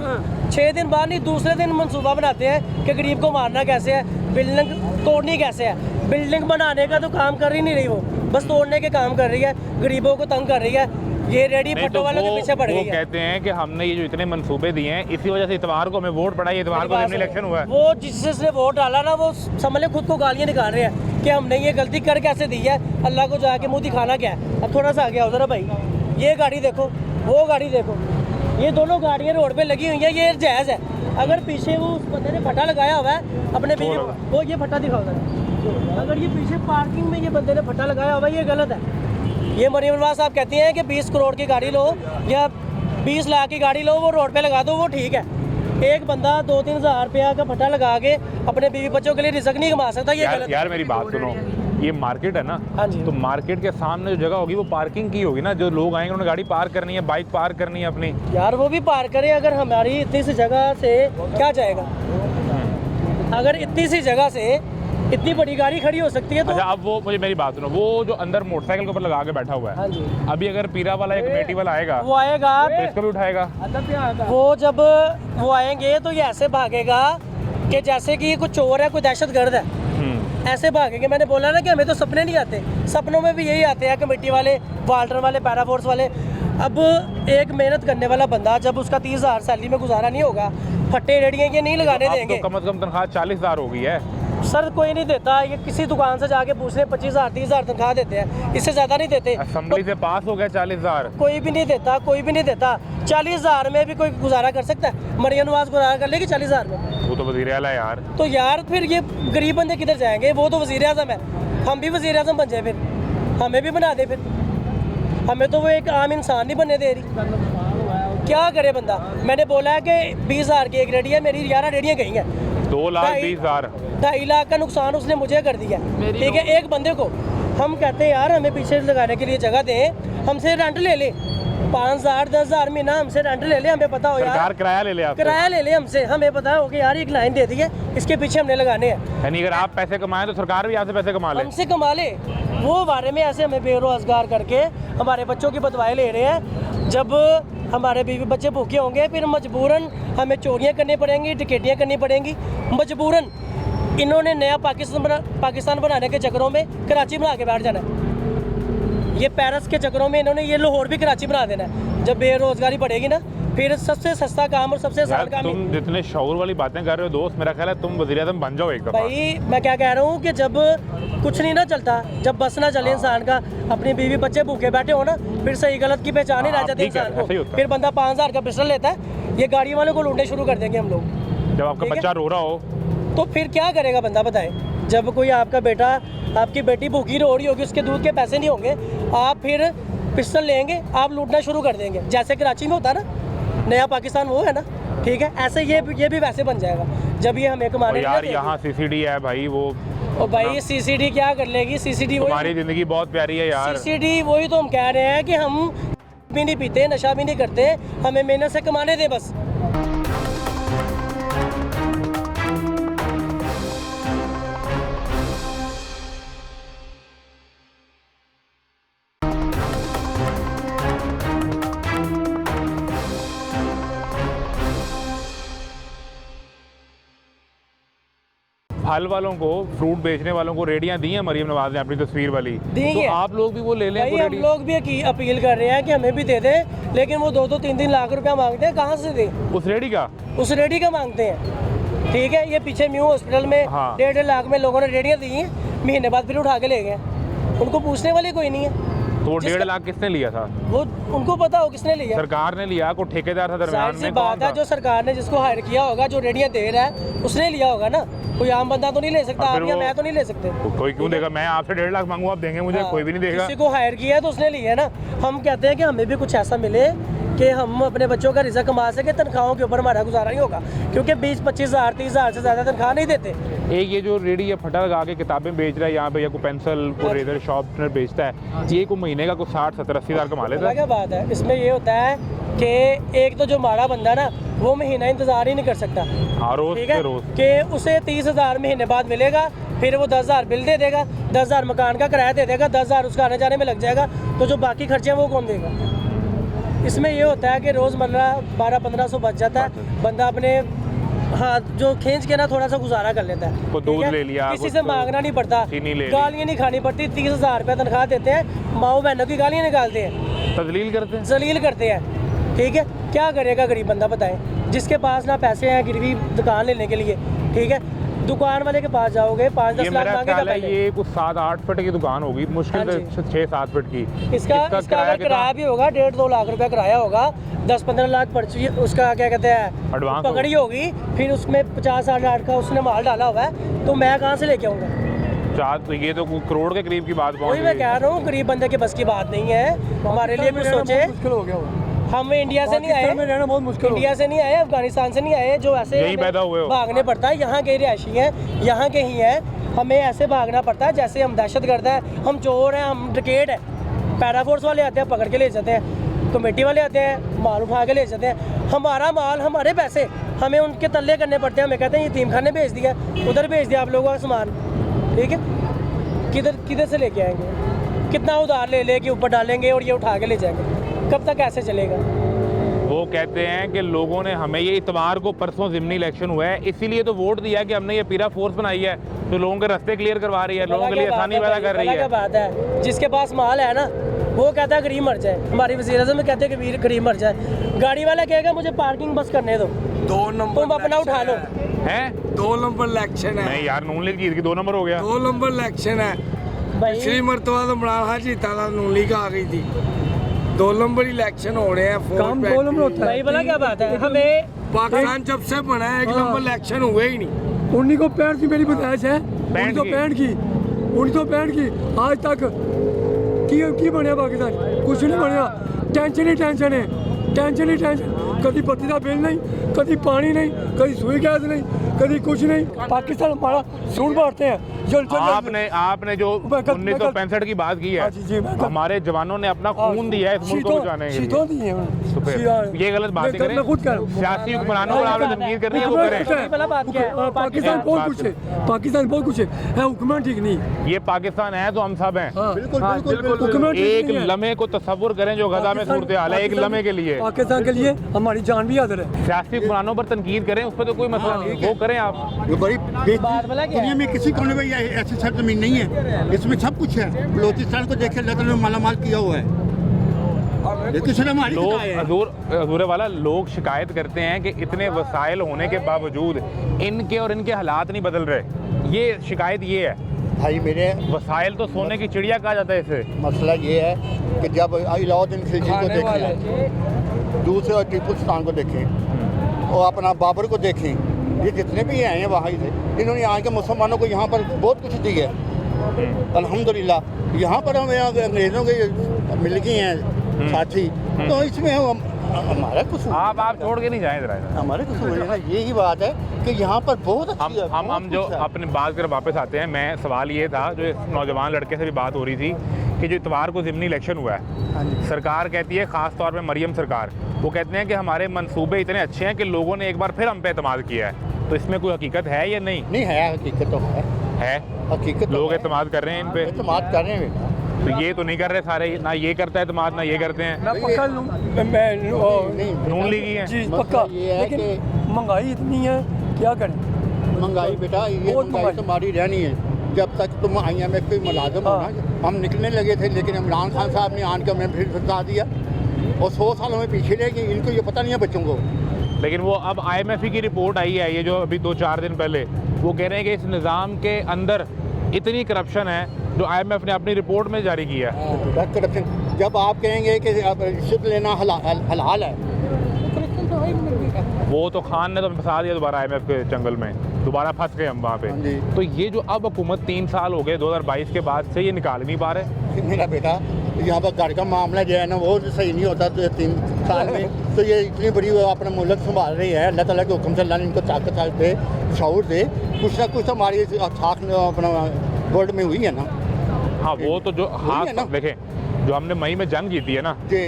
6 दिन बाद नहीं, दूसरे दिन मंसूबा बनाते हैं कि गरीब को मारना कैसे है, बिल्डिंग तोड़नी कैसे है। बिल्डिंग बनाने का तो काम कर ही नहीं रही, वो बस तोड़ने के काम कर रही है, गरीबों को तंग कर रही है। ये रेडी फटो वालों के पीछे पड़ गई है। कहते हैं कि हमने ये जो इतने मंसूबे दिए हैं, इसी वजह से इतवार को हमें वोट पड़ा, ये इतवार को हमने इलेक्शन हुआ है। वो जिसने वोट डाला ना, वो समझ ले खुद को गालियाँ निकाल रहे हैं कि हमने ये गलती कर कैसे दी है, अल्लाह को जाके मुँह दिखाना क्या है। अब थोड़ा सा आगे आओ जरा भाई, ये गाड़ी देखो, वो गाड़ी देखो, ये दोनों गाड़ियाँ रोड पे लगी हुई हैं, ये जायज़ है। अगर पीछे वो उस बंदे ने फटा लगाया हुआ है अपने बीवी, वो ये फटा दिखाओ जरा, अगर ये पीछे पार्किंग में ये बंदे ने फटा लगाया हुआ है, ये गलत है। ये मरियम नवाज़ साहब कहती हैं कि 20 करोड़ की गाड़ी लो या 20 लाख की गाड़ी लो, वो रोड पे लगा दो, वो ठीक है। एक बंदा 2-3 हज़ार रुपया का फटा लगा के अपने बीवी बच्चों के लिए रिज़्क़ नहीं कमा सकता, ये गलत है। यार मेरी बात सुनो, ये मार्केट है ना, हाँ जी। तो मार्केट के सामने जो जगह होगी वो पार्किंग की होगी ना, जो लोग आएंगे उन्होंने गाड़ी पार्क करनी है, बाइक पार्क करनी है अपनी। यार वो भी पार करें, अगर हमारी इतनी सी जगह से क्या जाएगा? अगर इतनी सी जगह से इतनी बड़ी गाड़ी खड़ी हो सकती है तो अच्छा, अब वो मुझे मेरी बात सुनो, वो जो अंदर मोटरसाइकिल के ऊपर लगा के बैठा हुआ है, हाँ जी। अभी अगर पीरा वाला या कमेटी वाला आएगा वो आएगा तो इसको भी उठाएगा। वो जब वो आएंगे तो ये ऐसे भागेगा कि जैसे कि ये कोई चोर है, कोई दहशतगर्द है, ऐसे भागेंगे। मैंने बोला ना कि हमें तो सपने नहीं आते, सपनों में भी यही आते हैं कमेटी वाले, वाल्टर वाले, पैरा फोर्स वाले। अब एक मेहनत करने वाला बंदा जब उसका 30,000 सैलरी में गुजारा नहीं होगा, फट्टे रेडियाँ ये नहीं लगाने अब देंगे। तो कम से कम तनख्वाह 40,000 हो गई है। सर कोई नहीं देता, ये किसी दुकान से जाके पूछ ले, 25,000 30,000 तनख्वाह देते हैं, इससे ज़्यादा नहीं देते। असेंबली से पास हो गया 40,000। कोई भी नहीं देता, कोई भी नहीं देता। 40,000 में भी कोई गुजारा कर सकता है? मरियम नवाज गुजारा कर लेगी 40,000 में? वो तो वज़ीर आला है यार। तो यार फिर ये गरीब बंदे किधर जाएंगे? वो तो वज़ीर आज़म है, हम भी वज़ीर आज़म बन जाए, फिर हमें भी बना दे। फिर हमें तो वो एक आम इंसान नहीं बनने दे रही। क्या करे बंदा? मैंने बोला है कि 20,000 की एक रेडी है, मेरी 11 रेडियाँ गई हैं, 2,20,000। 2.5 लाख का नुकसान उसने मुझे कर दिया। ठीक है, एक बंदे को हम कहते हैं यार हमें पीछे लगाने के लिए जगह दें, हमसे रेंट ले ले, 5,000 10,000 महीना हमसे रेंट ले ले। हमें पता हो यार, सरकार किराया ले ले आपसे। किराया ले ले हमसे, हमें पता हो कि यार एक लाइन दे दी है, इसके पीछे हमने लगाने हैं। यानी अगर आप पैसे कमाएं तो सरकार भी आपसे पैसे कमा ले। हमसे कमा ले। वो बारे में ऐसे हमें बेरोजगार करके हमारे बच्चों की बदवाएं ले रहे हैं। जब हमारे बीवी बच्चे भूखे होंगे फिर मजबूरन हमें चोरियां करनी पड़ेंगी, टिकटियाँ करनी पड़ेंगी मजबूरन। इन्होंने नया पाकिस्तान बनाने के चक्करों में कराची बना के बैठ जाना है। ये पेरिस के चक्करों में इन्होंने ये लाहौर भी कराची बना देना है। जब बेरोजगारी बढ़ेगी ना, फिर सबसे सस्ता काम और सबसे आसान काम तुम जितने शऊर वाली बातें कर रहे हो दोस्त, मेरा ख्याल है तुम वज़ीर आज़म बन जाओ एक दफा। भाई मैं क्या कह रहा हूँ कि जब कुछ नहीं ना चलता, जब बस ना चले इंसान का, अपनी बीवी बच्चे भूखे बैठे हो ना, फिर सही गलत की पहचान ही रह जाती है इंसान को। फिर बंदा 5,000 का पिस्टल लेता है, ये गाड़ी वालों को लूटने शुरू कर देंगे हम लोग। जब आपका बच्चा रो रहा हो तो फिर क्या करेगा बंदा बताए? जब कोई आपका बेटा, आपकी बेटी भूखी रो रही होगी, उसके दूध के पैसे नहीं होंगे, आप फिर पिस्टल लेंगे, आप लूटना शुरू कर देंगे। जैसे कराची में होता ना, नया पाकिस्तान वो है ना, ठीक है, ऐसे ये भी वैसे बन जाएगा जब ये हमें कमाने यार। यहाँ CCD है भाई, वो और भाई CCD क्या कर लेगी? CCD हमारी ज़िंदगी बहुत प्यारी है यार। CCD वही तो हम कह रहे हैं कि हम भी नहीं पीते, नशा भी नहीं करते, हमें मेहनत से कमाने दे बस। फल वालों को, फ्रूट बेचने वालों को रेडियां दी हैं मरियम नवाज ने अपनी तस्वीर वाली, दी तो है। आप लोग भी वो ले लें। भाई हम लोग भी अपील कर रहे हैं कि हमें भी दे दें, लेकिन वो 2-2 3-3 लाख रुपया मांगते हैं। कहाँ से दें? उस रेडी का, उस रेडी का मांगते हैं। ठीक है, ये पीछे म्यू हॉस्पिटल में 1.5 लाख में लोगों ने रेडियाँ दी हैं, महीने बाद फिर उठा के ले गए। उनको पूछने वाले कोई नहीं है। तो वो 1.5 लाख किसने लिया था? वो उनको पता हो किसने लिया। सरकार ने लिया, कोई ठेकेदार था दरमियान सी में? बात है, जो सरकार ने जिसको हायर किया होगा, जो रेडियाँ दे रहा है, उसने लिया होगा ना। कोई आम बंदा तो नहीं ले सकता, आप या मैं तो नहीं ले सकते। कोई क्यों देगा? मैं आपसे 1.5 लाख मांगू, आप देंगे मुझे? कोई भी नहीं देगा। किसी को हायर किया है तो उसने लिया है ना। हम कहते हैं कि हमें भी कुछ ऐसा मिले कि हम अपने बच्चों का रिज़्क कमा सके, तनख्वाहों के ऊपर हमारा गुजारा नहीं होगा, क्योंकि 20-25,000 30,000 से ज़्यादा तनख्वाह नहीं देते। एक ये जो रेडी है फटा लगा के किताबें बेच रहा है यहाँ पे, या कोई पेंसिल, कोई रेजर शॉर्पनर बेचता है, ये को महीने का कुछ 60-70-80 हज़ार कमा लेता है। क्या बात है? इसमें ये होता है कि एक तो जो माड़ा बंदा ना, वो महीना इंतज़ार ही नहीं कर सकता। हाँ, रोज ठीक है से रोज कि उसे 30,000 महीने बाद मिलेगा, फिर वो 10,000 बिल दे देगा, 10,000 मकान का किराया दे देगा, 10,000 उसका आने जाने में लग जाएगा, तो जो बाकी खर्चे हैं वो कौन देगा? इसमें ये होता है कि रोज़मर्रा 1200-1500 बच जाता है, बंदा अपने हाथ जो खींच के ना थोड़ा सा गुजारा कर लेता है। को दूध ले लिया, किसी से मांगना नहीं पड़ता, गालियाँ नहीं खानी पड़ती। 30,000 रुपये तनख्वाह देते हैं, माओ बहनों की गालियाँ निकालते हैं, तजलील करते हैं, जलील करते हैं। ठीक है, क्या करेगा गरीब बंदा बताएं? जिसके पास ना पैसे हैं गिरवी दुकान लेने के लिए, ठीक है, दुकान वाले के पास जाओगे 5-10 लाख मांगेगा पहले। ये कुछ 7-8 फीट की दुकान होगी, मुश्किल से 6-7 फीट की। इसका अगर किराया भी होगा 1.5-2 लाख रुपया किराया होगा, 10-15 लाख पर्ची उसका क्या कहते हैं एडवांस पकड़ी होगी, फिर उसमें 50-60 लाख का उसने माल डाला हुआ है, तो मैं कहाँ से लेके आऊँगा? तो ये तो करोड़ के करीब की बात पहुंच वही मैं कह रहा हूँ, गरीब बंदे के बस की बात नहीं है। हमारे लिए कुछ सोचे, हम इंडिया से नहीं आए, में रहना बहुत मुश्किल हो इंडिया से नहीं आए, अफगानिस्तान से नहीं आए, जो ऐसे यहीं हमें पैदा हुए हो। भागने पड़ता है। यहाँ के रिहायशी हैं, यहाँ के ही हैं, हमें ऐसे भागना पड़ता है जैसे हम दहशतगर्द हैं, हम चोर हैं, हम डकैत हैं। पैरा फोर्स वाले आते हैं, पकड़ के ले जाते हैं, कमेटी वाले आते हैं, माल उठा के ले जाते हैं। हमारा माल, हमारे पैसे, हमें उनके तल्ले करने पड़ते हैं। हमें कहते हैं यतीम खाने भेज दिया, उधर भेज दिया आप लोगों का सामान, ठीक है। किधर से लेके आएंगे, कितना उधार ले लेके ऊपर डालेंगे और ये उठा के ले जाएंगे, कब तक ऐसे चलेगा। वो कहते हैं कि लोगों ने हमें ये इतवार को परसों ज़िमनी इलेक्शन हुआ है, इसीलिए तो वोट दिया कि हमने ये पीरा फोर्स बनाई है जो लोगों के रास्ते क्लियर करवा रही है, लोगों के लिए आसानी पैदा कर रही क्या है। बात है, जिसके पास माल है ना वो कहता है गरीब मर जाए। हमारी वज़ीर आज़म कहते हैं कि गरीब मर जाए, गाड़ी वाला कहेगा मुझे पार्किंग बस करने दो, 2 नंबर तुम अपना उठा लो। हैं 2 नंबर इलेक्शन है, नहीं यार, नून लीग जीत गई, 2 नंबर हो गया। 2 नंबर इलेक्शन है। भाई श्री मरतबा तो इमरान खान जीता था, नून लीग आ गई थी। 2 नंबर इलेक्शन हो रहे हैं। काम 2 नंबर होता है। भाई भला क्या बात है, हमें पाकिस्तान जब से बना है 1 नंबर इलेक्शन हुए ही नहीं। 1965 की मेरी पैदाइश है, 1965 की 1965 की आज तक की बनया पाकिस्तान, कुछ नहीं बनया। टेंशन ही टेंशन है, टेंशन ही टेंशन। कभी बत्ती का बिल नहीं, कभी पानी नहीं, कभी सुई गैस नहीं, कभी कुछ नहीं। पाकिस्तान हमारा सूट बांटते हैं। आपने जो 1965 की बात की है, जी, जी, मैं- हमारे जवानों ने अपना खून दिया है इस मुल्क को बचाने के शीतों लिए। दी है तो फिर ये गलत बात मैं खुद कह रहा हूँ। सियासी हुक्मरानों को आपने तनकीद करनी है, वो करें। भला बात क्या है, पाकिस्तान बहुत कुछ है, पाकिस्तान बहुत कुछ है, हुक्मरान ठीक नहीं। ये पाकिस्तान है तो हम सब हैं। बिल्कुल बिल्कुल हुक्मरान ठीक एक नहीं है। लम्हे को तस्वुर करें जो गजा में सूरत हाल है, एक लम्हे के लिए पाकिस्तान के लिए हमारी जान भी हाजिर है। सियासी हुक्मरानों पर तनकीद करें, उस पर तो कोई मसला नहीं, वो करें आप। ये बड़ी बात भला क्या दुनिया है? में किसी कोने में ये ऐसी सरजमीन नहीं है, इसमें सब कुछ है। बलोचिस्तान को देखे अल्लाह ताला ने मालामाल किया हुआ है, लेकिन सिर्फ हमारी लोग किताब है। हजूर वाला लोग शिकायत करते हैं कि इतने वसाइल होने के बावजूद इनके और इनके हालात नहीं बदल रहे। ये शिकायत ये है, भाई मेरे वसाइल तो सोने की चिड़िया कहा जाता है इसे। मसला ये है कि जब अलाउद्दीन खिलजी को देखें, दूसरे टीपू सुल्तान को देखें और अपना बाबर को देखें, ये जितने भी आए हैं वहाँ से, इन्होंने यहाँ के मुसलमानों को यहाँ पर बहुत कुछ दी है अल्हम्दुलिल्लाह। यहाँ पर हमें अंग्रेज़ों के मिल गए हैं साथी, तो इसमें हमारा कसूर आप छोड़ के नहीं जाएं जरा। हमारे कसूर है ना, यही बात है कि यहाँ पर बहुत अच्छी है, हम बहुत जो कुछ है। अपने बात कर वापस आते हैं। मैं सवाल ये था, जो इस नौजवान लड़के से भी बात हो रही थी कि जो इतवार को ज़िमनी इलेक्शन हुआ है, सरकार कहती है, ख़ास तौर पे मरियम सरकार, वो कहते हैं कि हमारे मंसूबे इतने अच्छे हैं कि लोगों ने एक बार फिर हम पे एतमाद किया है। तो इसमें कोई हकीकत है या नहीं नहीं है, हकीकत तो है, हकीकत तो लोग है। एतमाद कर रहे हैं इन पे, एतमाद कर रहे हैं बेटा। तो ये तो नहीं कर रहे सारे, ना ये करता है एतमाद, ना ये करते हैं। मैं पक्का नहीं नून लीग ही है। जी मसला पक्का, ये है लेकिन कि महंगाई इतनी है, क्या करें। महंगाई बेटा, ये बहुत महंगाई तो हमारी रहनी है जब तक तुम IMF के मुलाजम हो ना। हम निकलने लगे थे, लेकिन इमरान खान साहब ने आन के हमें फिर फंसा दिया और 100 साल हमें पीछे रह गए। इनको ये पता नहीं है बच्चों को। लेकिन वो अब IMF की रिपोर्ट आई है, ये जो अभी 2-4 दिन पहले, वो कह रहे हैं कि इस निज़ाम के अंदर इतनी करप्शन है जो IMF ने अपनी रिपोर्ट में जारी किया है। बेटा करप्शन, जब आप कहेंगे कि अब रिश्वत लेना हलाल है, करप्शन तो है। वो तो खान ने तो फंसा दिया दोबारा IMF के जंगल में, दोबारा फंस गए हम वहाँ पे। हाँ जी। तो ये जो अब हुकूमत 3 साल हो गए 2022 के बाद से, ये निकाल नहीं पा रहे। मेरा बेटा, यहाँ पर घर का मामला जो है ना वो सही नहीं होता तो 3 साल में, तो ये इतनी बड़ी वो अपना मुल्क संभाल रही है। अल्लाह ताला के हुक्म से, अल्लाह ने इनको ताकत दे, शऊर दे, कुछ ना कुछ हमारी छाक अपना वर्ल्ड में हुई है ना। हाँ, वो तो जो वही है ना। हाथ देखें, जो हमने मई में जंग जीती है ना, जी,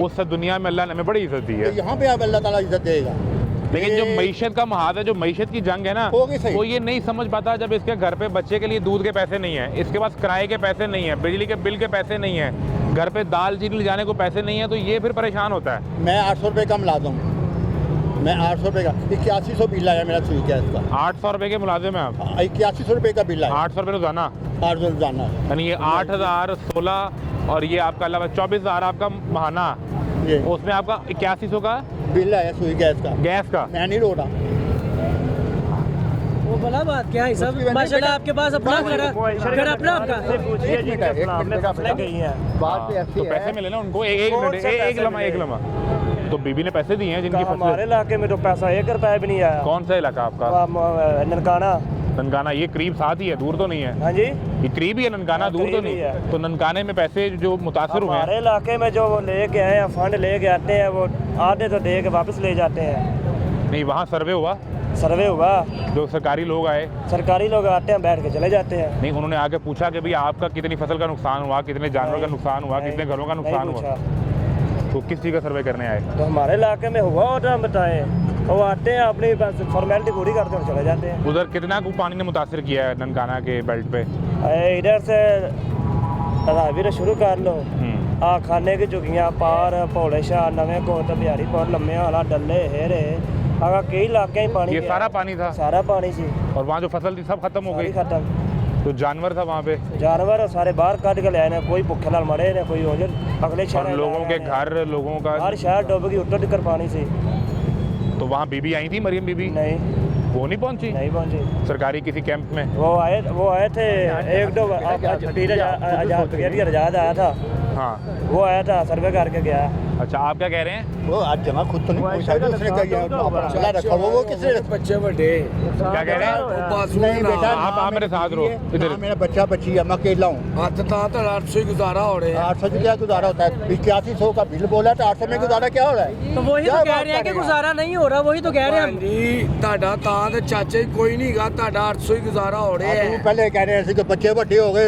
उससे दुनिया में अल्लाह ने हमें बड़ी इज्जत दी तो है। यहाँ पे अब अल्लाह ताला इज्जत देगा। लेकिन जो ये- मईशत का महाद है, जो मईशत की जंग है ना, होगी सही। वो ये नहीं समझ पाता जब इसके घर पे बच्चे के लिए दूध के पैसे नहीं है, इसके पास किराए के पैसे नहीं है, बिजली के बिल के पैसे नहीं है, घर पे दाल चीनी ले जाने को पैसे नहीं है, तो ये फिर परेशान होता है। मैं 800 रुपये का मुलाजम हूँ, मैं 800 रुपये का 8100 बिल आया मेरा सुई गैस का। 800 रुपये के मुलाजिम है आप, 8100 रुपये का बिल आया, 800 रुपये रोजाना, 800 जाना है। यानी ये 8000, 16 और ये आपका अलावा 24,000 आपका महाना, ये उसमें आपका 8100 का बिल आया सुई गैस का, गैस का। मैं नहीं रो रहा। वो भला बात क्या है उसकी सब, वजह माशाल्लाह बेटा- आपके पास अपना घर घर अपना आपका। एक मिनट बात तो ऐसी तो पैसे है। मिले ना उनको, एक मिनट, एक लम्हा। तो बीबी ने पैसे दिए हैं जिनकी हमारे फसल। इलाके में तो पैसा 1 रुपया भी नहीं आया। कौन सा इलाका आपका? ननकाना ननकाना ये करीब साथ ही है, दूर तो नहीं है? हाँ जी, ये करीब ही है ननकाना, हाँ, दूर तो करीब नहीं ही है। तो ननकाने में पैसे जो मुतासर हुए हमारे हैं, इलाके में जो वो लेके आए हैं, फंड लेके आते हैं, वो आधे तो दे के वापस ले जाते हैं। नहीं वहाँ सर्वे हुआ, सर्वे हुआ, जो सरकारी लोग आए, सरकारी लोग आते हैं, बैठ के चले जाते हैं। नहीं उन्होंने आके पूछा कि भाई आपका कितनी फसल का नुकसान हुआ, कितने जानवर का नुकसान हुआ, नहीं, कितने घरों का नहीं नुकसान हुआ? पूछा। तो किस चीज़ का सर्वे करने आए? तो हमारे इलाके में हुआ और हम बताएं, वो आते हैं अपनी बस फॉर्मेलिटी पूरी करते हैं और चले जाते हैं। उधर कितना को पानी ने मुतासर किया है ननकाना के बेल्ट पे? इधर से रावीर शुरू कर लो, आ खाने की झुगियाँ पार भोले शाह नवे कोट बिहारी पुर लम्मे वाला डल्ले हेरे अगर कई इलाके ही पानी ये गया। सारा पानी था सारा पानी सी, और वहाँ जो फसल थी सब खत्म हो सारी गई? खत्म। तो जानवर था वहाँ पे? जानवर सारे बाहर कट के ले आए ने, कोई भुखे नाल मरे ने, कोई ओजर अगले और शहर लोगों के घर, लोगों का? हर शहर डूब गई, उत्तर टिकर पानी सी। तो वहाँ बीबी आई थी, मरियम बीबी? नहीं, वो नहीं पहुँची नहीं पहुंची। सरकारी किसी कैंप में? वो आए थे एक दो आजाद आया था, हाँ। वो आया था, सर्वे करके गया। अच्छा आप क्या कह रहे हैं? वो आज जमा खुद तो नहीं पूछा, उसने कहा चला रखा वो किसने? बच्चे बड़े क्या कह रहे हैं? नहीं बेटा, आप मेरे साथ रहो इधर। मेरा बच्चा बच्ची है, मैं अकेला हूँ। हाथ तो 800 ही गुजारा हो रहे हैं। 800 से क्या गुजारा होता है? 8100 का बिल बोला था, 800 में गुजारा क्या हो रहा है? तो वही तो कह रहे हैं कि गुजारा नहीं हो रहा, वही तो कह रहे हैं हम। जी ਤੁਹਾਡਾ ਤਾਂ ਤੇ ਚਾਚੇ ਕੋਈ ਨਹੀਂ ਗਾ, ਤੁਹਾਡਾ 800 ही गुजारा हो रहे तू हैं। पहले कह रहे थे कि बच्चे बड़े हो गए,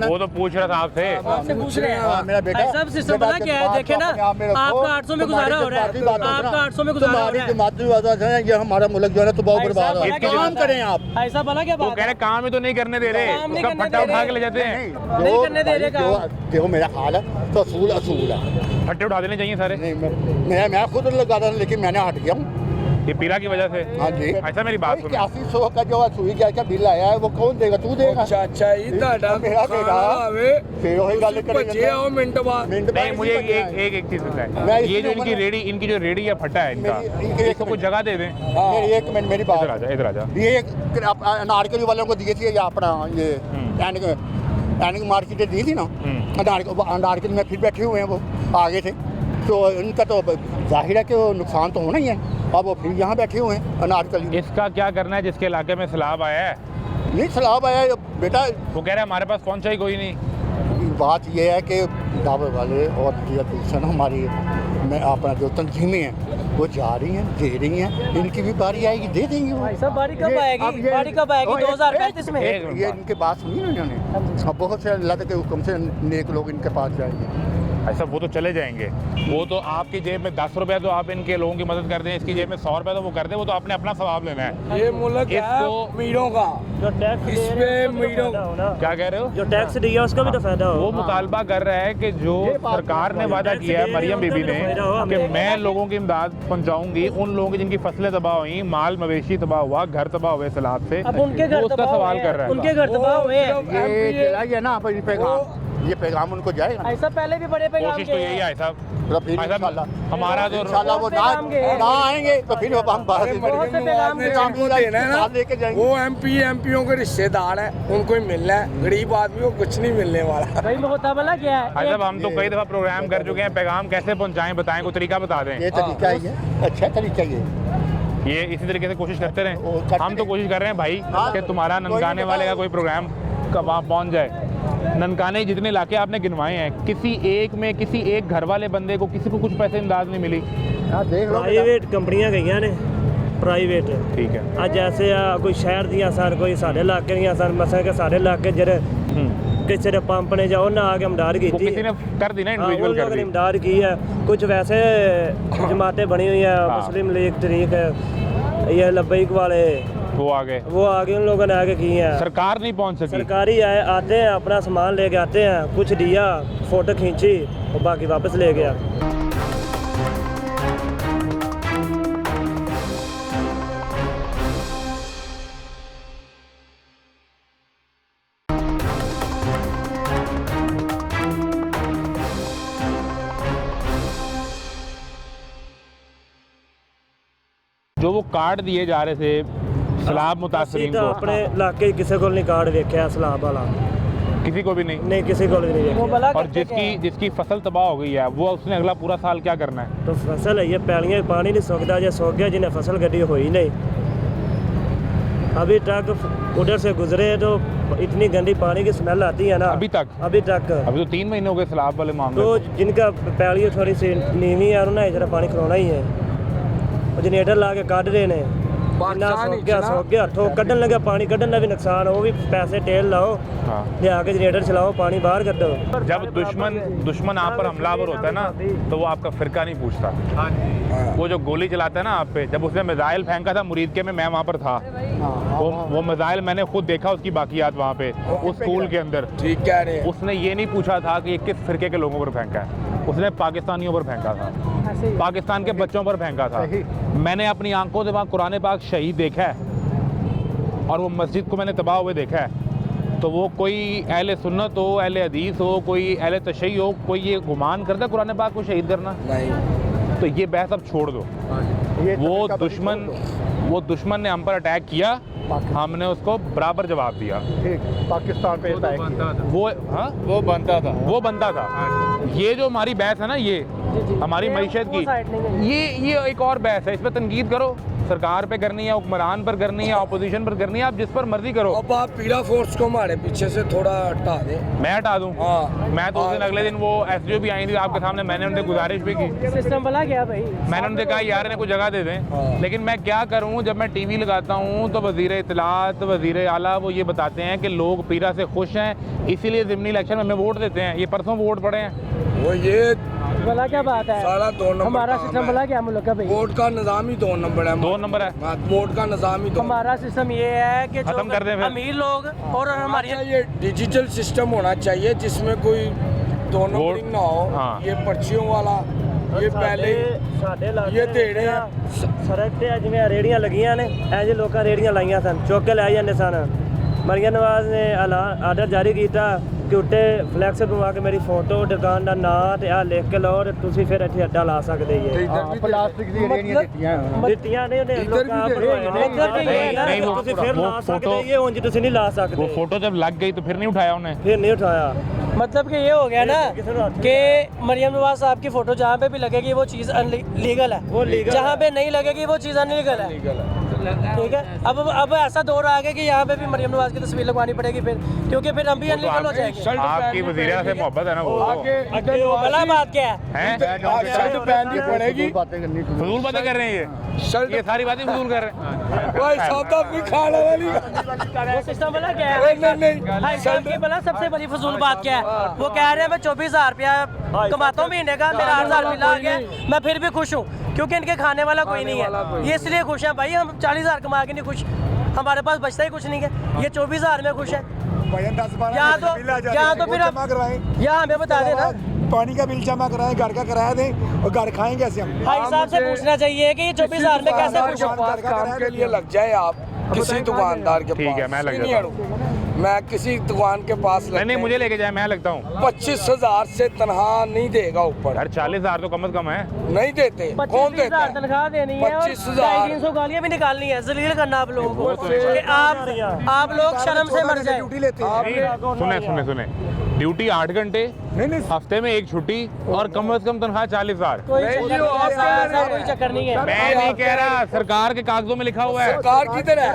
वो तो पूछ रहा था आपसे। आपसे पूछ रहे हैं। हाँ, मेरा बेटा भाई साहब सिस्टम पता क्या है, देखे ना आपका 800 में गुजारा हो रहा है, आपका 800 में गुजारा हो रहा है। मातृभाषा है, ये हमारा मुल्क जो है ना तो बहुत बर्बाद है। इसकी काम करें आप। ऐसा भला क्या वो बात कह है? रहे काम ही तो नहीं करने दे रहे, काम नहीं उसका करने फट्टा दे उठा रहे। के ले जाते हैं। नहीं करने दे रहे काम। देखो मेरा हाल है तो असूल असूल है। फट्टे उठा देने चाहिए सारे। नहीं मैं खुद लगा था, लेकिन मैंने हट गया हूँ। ये पीला की वजह से? हाँ जी। ऐसा मेरी बात सुनो। 8100 का जो सुई गैस का बिल आया है वो कौन देगा? तू देगा? ਚਾਚਾ ਜੀ ਤੁਹਾਡਾ ਮੇਰਾ ਖਾਣਾ ਬੇਟਾ। ਆਵੇ फिर वही गल करें। ਭੱਜੇ आओ ਮਿੰਟ ਬਾਅਦ। नहीं मुझे एक चीज बताए, ये जो इनकी रेडी, इनकी जो रेडी या फट्टा है इनका, इसको कुछ जगह दे दें। मेरी एक मिनट मेरी बात। इधर आजा, इधर आजा। ये अनारकली वालों को दिए थे या अपना ये एनिक मार्केट दी थी ना, अनारकली में फिर बैठे हुए हैं वो आगे थे, तो इनका तो जाहिर है कि वो नुकसान तो होना ही है। अब वो फिर यहाँ बैठे हुए हैं अनारकली। इसका क्या करना है जिसके इलाके में सैलाब आया है? नहीं सलाब आया है बेटा। वो कह रहे हैं हमारे पास पहुंचा ही कोई नहीं। बात ये है कि दावे वाले और दूसरा हमारी में अपना जो तंजीमें हैं वो जा रही हैं, दे रही हैं, इनकी भी बारी आएगी, दे देंगे वो। भाई साहब बारी कब आएगी? बारी कब आएगी? 2035 में। ये इनके बात सुनी ना इन्होंने, अब बहुत से अल्लाह के हुक्म से नेक लोग इनके पास जाएंगे। ऐसा वो तो चले जाएंगे, वो तो आपकी जेब में 10 रुपया तो आप इनके लोगों की मदद कर दें, इसकी जेब में 100 रुपया तो वो कर दे, वो तो आपने अपना सवाब लेना है। ये मुल्क है इसको- अमीरों का। जो टैक्स इसमें मीडियो क्या कह रहे हो? जो टैक्स दिया उसका भी तो फायदा हो। वो मुतालबा कर रहा है कि जो सरकार ने वादा किया है मरियम बीबी ने कि मैं लोगों की इमदाद पहुंचाऊंगी, उन लोगों की जिनकी फसलें तबाह हुई, माल मवेशी तबाह हुआ, घर तबाह हुए सैलाब से, अब उनके घर वो उसका तबाह सवाल हुए कर रहा हैं, उनके है। घर तबाह हुए हैं। ये चलाइए ना अब ये पैगाम उनको जाएगा ना। ऐसा पहले भी बड़े पैगाम कोशिश तो यही है साहब। तो फिर भाई साहब, इंशाल्लाह हमारा तो इंशाल्लाह वो पैगाम गए। ना आएंगे तो फिर अब हम बाहर बहुत से पैगाम ने गए। जिनको देना है ना, लेके जाएंगे। वो एमपीओ के रिश्तेदार हैं, उनको ही मिलना है। गरीब आदमी को कुछ नहीं मिलने वाला। भाई में होता भला क्या है? भाई साहब हम तो कई दफ़ा प्रोग्राम कर चुके हैं, पैगाम कैसे पहुंचाएं बताएं, कोई तरीका बता दें। ये तरीका ही है, अच्छा तरीका ये। ये इसी तरीके से कोशिश करते वो रहें। करते हम तो कोशिश कर रहे हैं भाई हाँ। कि तुम्हारा कोई ननकाने नहीं वाले का बताओ। कोई प्रोग्राम कब वहाँ पहुँच जाए। ननकाने जितने इलाके आपने गिनवाए हैं, किसी एक में किसी एक घर वाले बंदे को किसी को कुछ पैसे इमदाद नहीं मिली। हाँ देख लो बेटा। प्राइवेट कंपनियां गई ने, प्राइवेट ठीक है। ਅੱਜ ਜੈਸੇ ਆ ਕੋਈ ਸ਼ਹਿਰ ਦੀਆਂ ਸਨ, ਕੋਈ ਸਾਡੇ ਇਲਾਕੇ ਦੀਆਂ ਸਨ, ਮਸਾਂ ਕਿ ਸਾਡੇ ਇਲਾਕੇ ਜਿਹੜੇ ਕਿਸੇ ਦੇ ਪੰਪ ਨੇ ਜਾਂ ਉਹਨਾਂ ਆ ਕੇ ਇਮਦਾਦ वो ਕੀਤੀ किसी ने कर दी ना, हाँ, उन इंडिविजुअल लोगों कर ने दी। इमदाद की है। कुछ वैसे जमातें बनी हुई है, हाँ। मुस्लिम लीग तरीक ये लब्बैक वाले, वो आ गए, वो आगे उन लोगों ने आगे की है। सरकार नहीं पहुँच सकी। सरकारी आते हैं, अपना सामान लेके आते हैं, कुछ दिया, फोटो खींची और बाकी वापस ले गया। जो वो कार्ड दिए जा रहे थे सैलाब ਅਸੀਂ मुतासरीन ਤਾਂ को, ਆਪਣੇ इलाके 'ਚ ਕਿਸੇ ਕੋਲ ਨਹੀਂ ਕਾਰਡ ਵੇਖਿਆ ਸਲਾਬ ਵਾਲਾ, किसी को भी नहीं। नहीं किसी को भी नहीं वो ਵੇਖਿਆ। भला और करते क्या है? जिसकी फसल तबाह हो गई है वो उसने अगला पूरा साल क्या करना है? तो फसल है ये पैलियां पानी नहीं सुकदा, जे सुक गया जिन्हें फसल कदी होई नहीं। अभी ट्रक उधर से गुजरे तो इतनी गंदी पानी की स्मेल आती है ना अभी तक अभी तक अभी तो 3 महीने हो गए सैलाब वाले मामले तो जिनका पैली थोड़ी सी नीवी है उन्हें इधर पानी खिलाना ही है जनरेटर ला के कढ़ रहे ने सो गया तो कढ़न लगा पानी कढ़न का भी नुकसान वो भी पैसे तेल लाओ हाँ। लिया के जनरेटर चलाओ पानी बाहर कर दो जब दुश्मन आप पर हमलावर होता है ना तो वो आपका फिरका नहीं पूछता। वो जो गोली चलाता है ना आप पे, जब उसने मिसाइल फेंका था मुरीद के में, मैं वहाँ पर था, वो मिसाइल मैंने खुद देखा, उसकी बाकियात वहाँ पे उस स्कूल के अंदर। ठीक कह रहे हैं। उसने ये नहीं पूछा था कि ये किस फिरके के लोगों पर फेंका है, उसने पाकिस्तानियों पर फेंका था, पाकिस्तान के बच्चों पर फेंका था। मैंने अपनी आंखों से वहाँ कुरान पाक शहीद देखा है और वो मस्जिद को मैंने तबाह हुए देखा है। तो वो कोई अहले सुन्नत हो, अहले हदीस हो, कोई अहले तशय्युह हो, कोई ये गुमान करता है कुरान पाक को शहीद करना? नहीं। तो ये बहस अब छोड़ दो। वो दुश्मन ने हम पर अटैक किया, हमने उसको बराबर जवाब दिया। पाकिस्तान पे वो बनता था। ये जो हमारी बहस है ना, ये हमारी मईशत की, ये एक और बहस है। इस पर तनकीद करो, सरकार पे करनी है, हुक्मरान पर करनी है, अपोजिशन पर करनी है, आप जिस पर मर्जी करो। अब आप पीड़ा फोर्स को हमारे पीछे से थोड़ा हटा दें। मैं हटा दूं? हाँ। मैं तो उस दिन अगले दिन वो एसडीओ भी आई थी आपके सामने, मैंने उनसे गुजारिश भी की। सिस्टम बना गया भाई। मैंने उनसे कहा यार इन्हें कुछ जगह दे दें, लेकिन मैं क्या करूं, जब मैं टीवी लगाता हूं तो वजीर इत्तलात, वजीर आला वो ये बताते हैं कि लोग पीरा से खुश हैं, इसीलिए ज़िमनी इलेक्शन में हमें वोट देते हैं। ये परसों वोट पड़े हैं। वो ये भला क्या बात है, सारा 2 नंबर हमारा काम सिस्टम है। भला क्या मुल्क का भाई, वोट का निज़ाम ही 2 नंबर है। 2 नंबर है। वोट का निज़ाम ही 2 हमारा सिस्टम ये है कि खत्म कर दें जो फिर। अमीर लोग और हमारी ये डिजिटल सिस्टम होना चाहिए जिसमें कोई 2 नंबरिंग ना हो। हाँ। ये पर्चियों वाला ये पहले ये दे रहे हैं। सड़क ते जिवें रेड़ियां लगियां ने, ऐसे लोग रेड़ियां लाइयां सन, चुक के लै जांदे सन। मरियम नवाज ने आर्डर जारी किया कि उत्ते फ्लैक्स बनवा के मेरी फोटो, दुकान का नाम ते आ लिख के लाओ, तुसी फिर इत्थे अड्डा ला सकदे जे। प्लास्टिक दी रेड़ियां दित्तियां ने उन्हें लोकां नहीं, वो तुसी फिर ला फोटो- सकदे ये उंज तुसी नहीं ला वो सकदे। फोटो जब लग गई तो फिर नहीं उठाया उन्हें। फिर नहीं उठाया। मतलब कि ये हो गया ना कि मरियम नवाज साहब की फोटो जहाँ पे भी लगेगी वो चीज़ लीगल है, वो लीगल जहाँ है। पे नहीं लगेगी वो चीज़ अनलीगल है। ठीक है, अब ऐसा दौर आ गया कि यहाँ पे भी मरियम नवाज की तस्वीर लगवानी पड़ेगी फिर, क्योंकि फिर हम भी अनलीगल हो जाएंगे। आपकी वज़ीरा से मोहब्बत है ना वो। भला बात क्या है? हैं? शर्ट पहननी पड़ेगी। फजूल बातें कर रहे हैं ये सारी बातें फजूल कर रहे हैं। भाई सौदा भी खाने वाली। वो सिस्टम भला क्या है? नहीं। हाई कोर्ट की भला सबसे बड़ी फजूल बात क्या है? वो कह रहे हैं मैं 24,000 रुपया कमाता हूँ महीने का, मेरा 8,000 मिला आ गया, मैं फिर भी खुश हूँ क्योंकि इनके खाने वाला कोई नहीं है। ये इसलिए खुश है भाई, हम 40,000 कमा के नहीं खुश, हमारे पास बचता ही कुछ नहीं है। ये 24,000 में खुश है। यहाँ तो फिर यहाँ हमें बता देना, पानी का बिल जमा कराएं, घर का किराया दें और घर खाएं कैसे हम? भाई साहब से पूछना चाहिए कि ये 24,000 में कैसे खुश हो। काम के लिए लग जाए आप किसी दुकानदार के पास। ठीक है, मैं लग नहीं जाता अड़ूं। मैं किसी दुकान के पास नहीं, मुझे लेके जाए, मैं लगता हूँ। 25,000 से तनख्वाह नहीं देगा ऊपर। यार 40,000 तो कम से कम है। नहीं देते। कौन 25,000 देता है? तनख्वाह देनी है और 25,000 300 गालियाँ भी निकालनी है, जलील करना आप लोगों को कि आप लोग शर्म से मर जाए। ड्यूटी लेते हैं। सुने ड्यूटी 8 घंटे, हफ्ते में 1 छुट्टी और कम से कम तनख्वाह 40,000। कोई चक्कर नहीं है। मैं नहीं कह रहा, सरकार के कागजों में लिखा हुआ है। सरकार किधर है?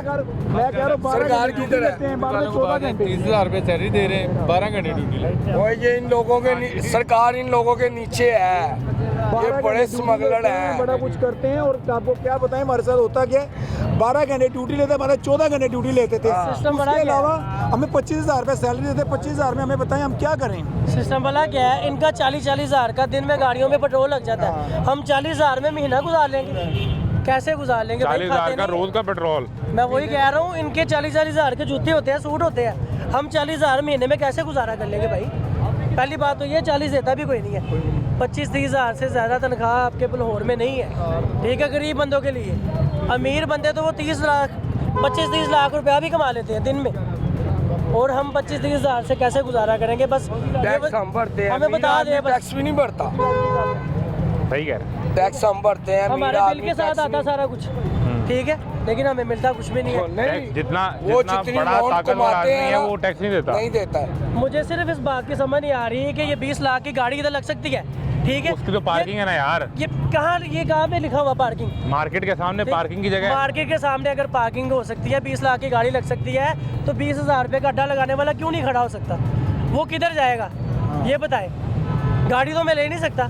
मैं कह रहा हूँ सरकार किधर है? 14 घंटे 30,000 रुपये सैलरी दे रहे हैं, 12 घंटे ड्यूटी। वो ये इन लोगों के सरकार इन लोगों के नीचे है। ये बड़े स्मगलर हैं। बड़ा कुछ करते हैं और आपको क्या बताएं हमारे साथ होता क्या है, 12 घंटे ड्यूटी लेते, हमारे 14 घंटे ड्यूटी लेते थे। सिस्टम बड़ा उसके क्या है? अलावा हमें 25,000 रुपये सैलरी देते, 25,000 में हमें बताएं हम क्या करें? सिस्टम वाला क्या है, इनका 40,000 का दिन में गाड़ियों में पेट्रोल लग जाता है, हम 40,000 में महीना गुजार लेंगे, कैसे गुजार लेंगे भाई? 40,000 का रोज का पेट्रोल। मैं वही कह रहा हूँ, इनके 40,000 के जूते होते हैं, सूट होते हैं, हम 40,000 महीने में कैसे गुजारा कर लेंगे भाई? पहली बात तो ये 40 देता भी कोई नहीं है। 25-30,000 से ज़्यादा तनख्वाह आपके लाहौर में नहीं है। ठीक है, गरीब बंदों के लिए। अमीर बंदे तो वो 30 लाख 25-30 लाख रुपया भी कमा लेते हैं दिन में, और हम 25-30,000 से कैसे गुजारा करेंगे? बस टैक्स हम भरते हैं, हमें बता दें बस। टैक्स भी नहीं भरता। सही कह रहे। टैक्स हम भरते हैं, हमारे बिल के साथ आता सारा कुछ, ठीक है, लेकिन हमें मिलता कुछ भी नहीं है। नहीं, जितना वो जितना जितनी बड़ा लोन ताकतवर कमाते आदमी हैं है ना, वो टैक्स नहीं देता। नहीं देता है। मुझे सिर्फ इस बात की समझ नहीं आ रही है कि ये 20 लाख की गाड़ी इधर लग सकती है ठीक है, उसकी तो पार्किंग है ना यार, ये कहाँ पे लिखा हुआ पार्किंग? मार्केट के सामने पार्किंग की जगह है। मार्केट के सामने अगर पार्किंग हो सकती है, 20 लाख की गाड़ी लग सकती है, तो 20,000 रुपये का अड्डा लगाने वाला क्यों नहीं खड़ा हो सकता? वो किधर जाएगा ये बताए? गाड़ी तो मैं ले नहीं सकता,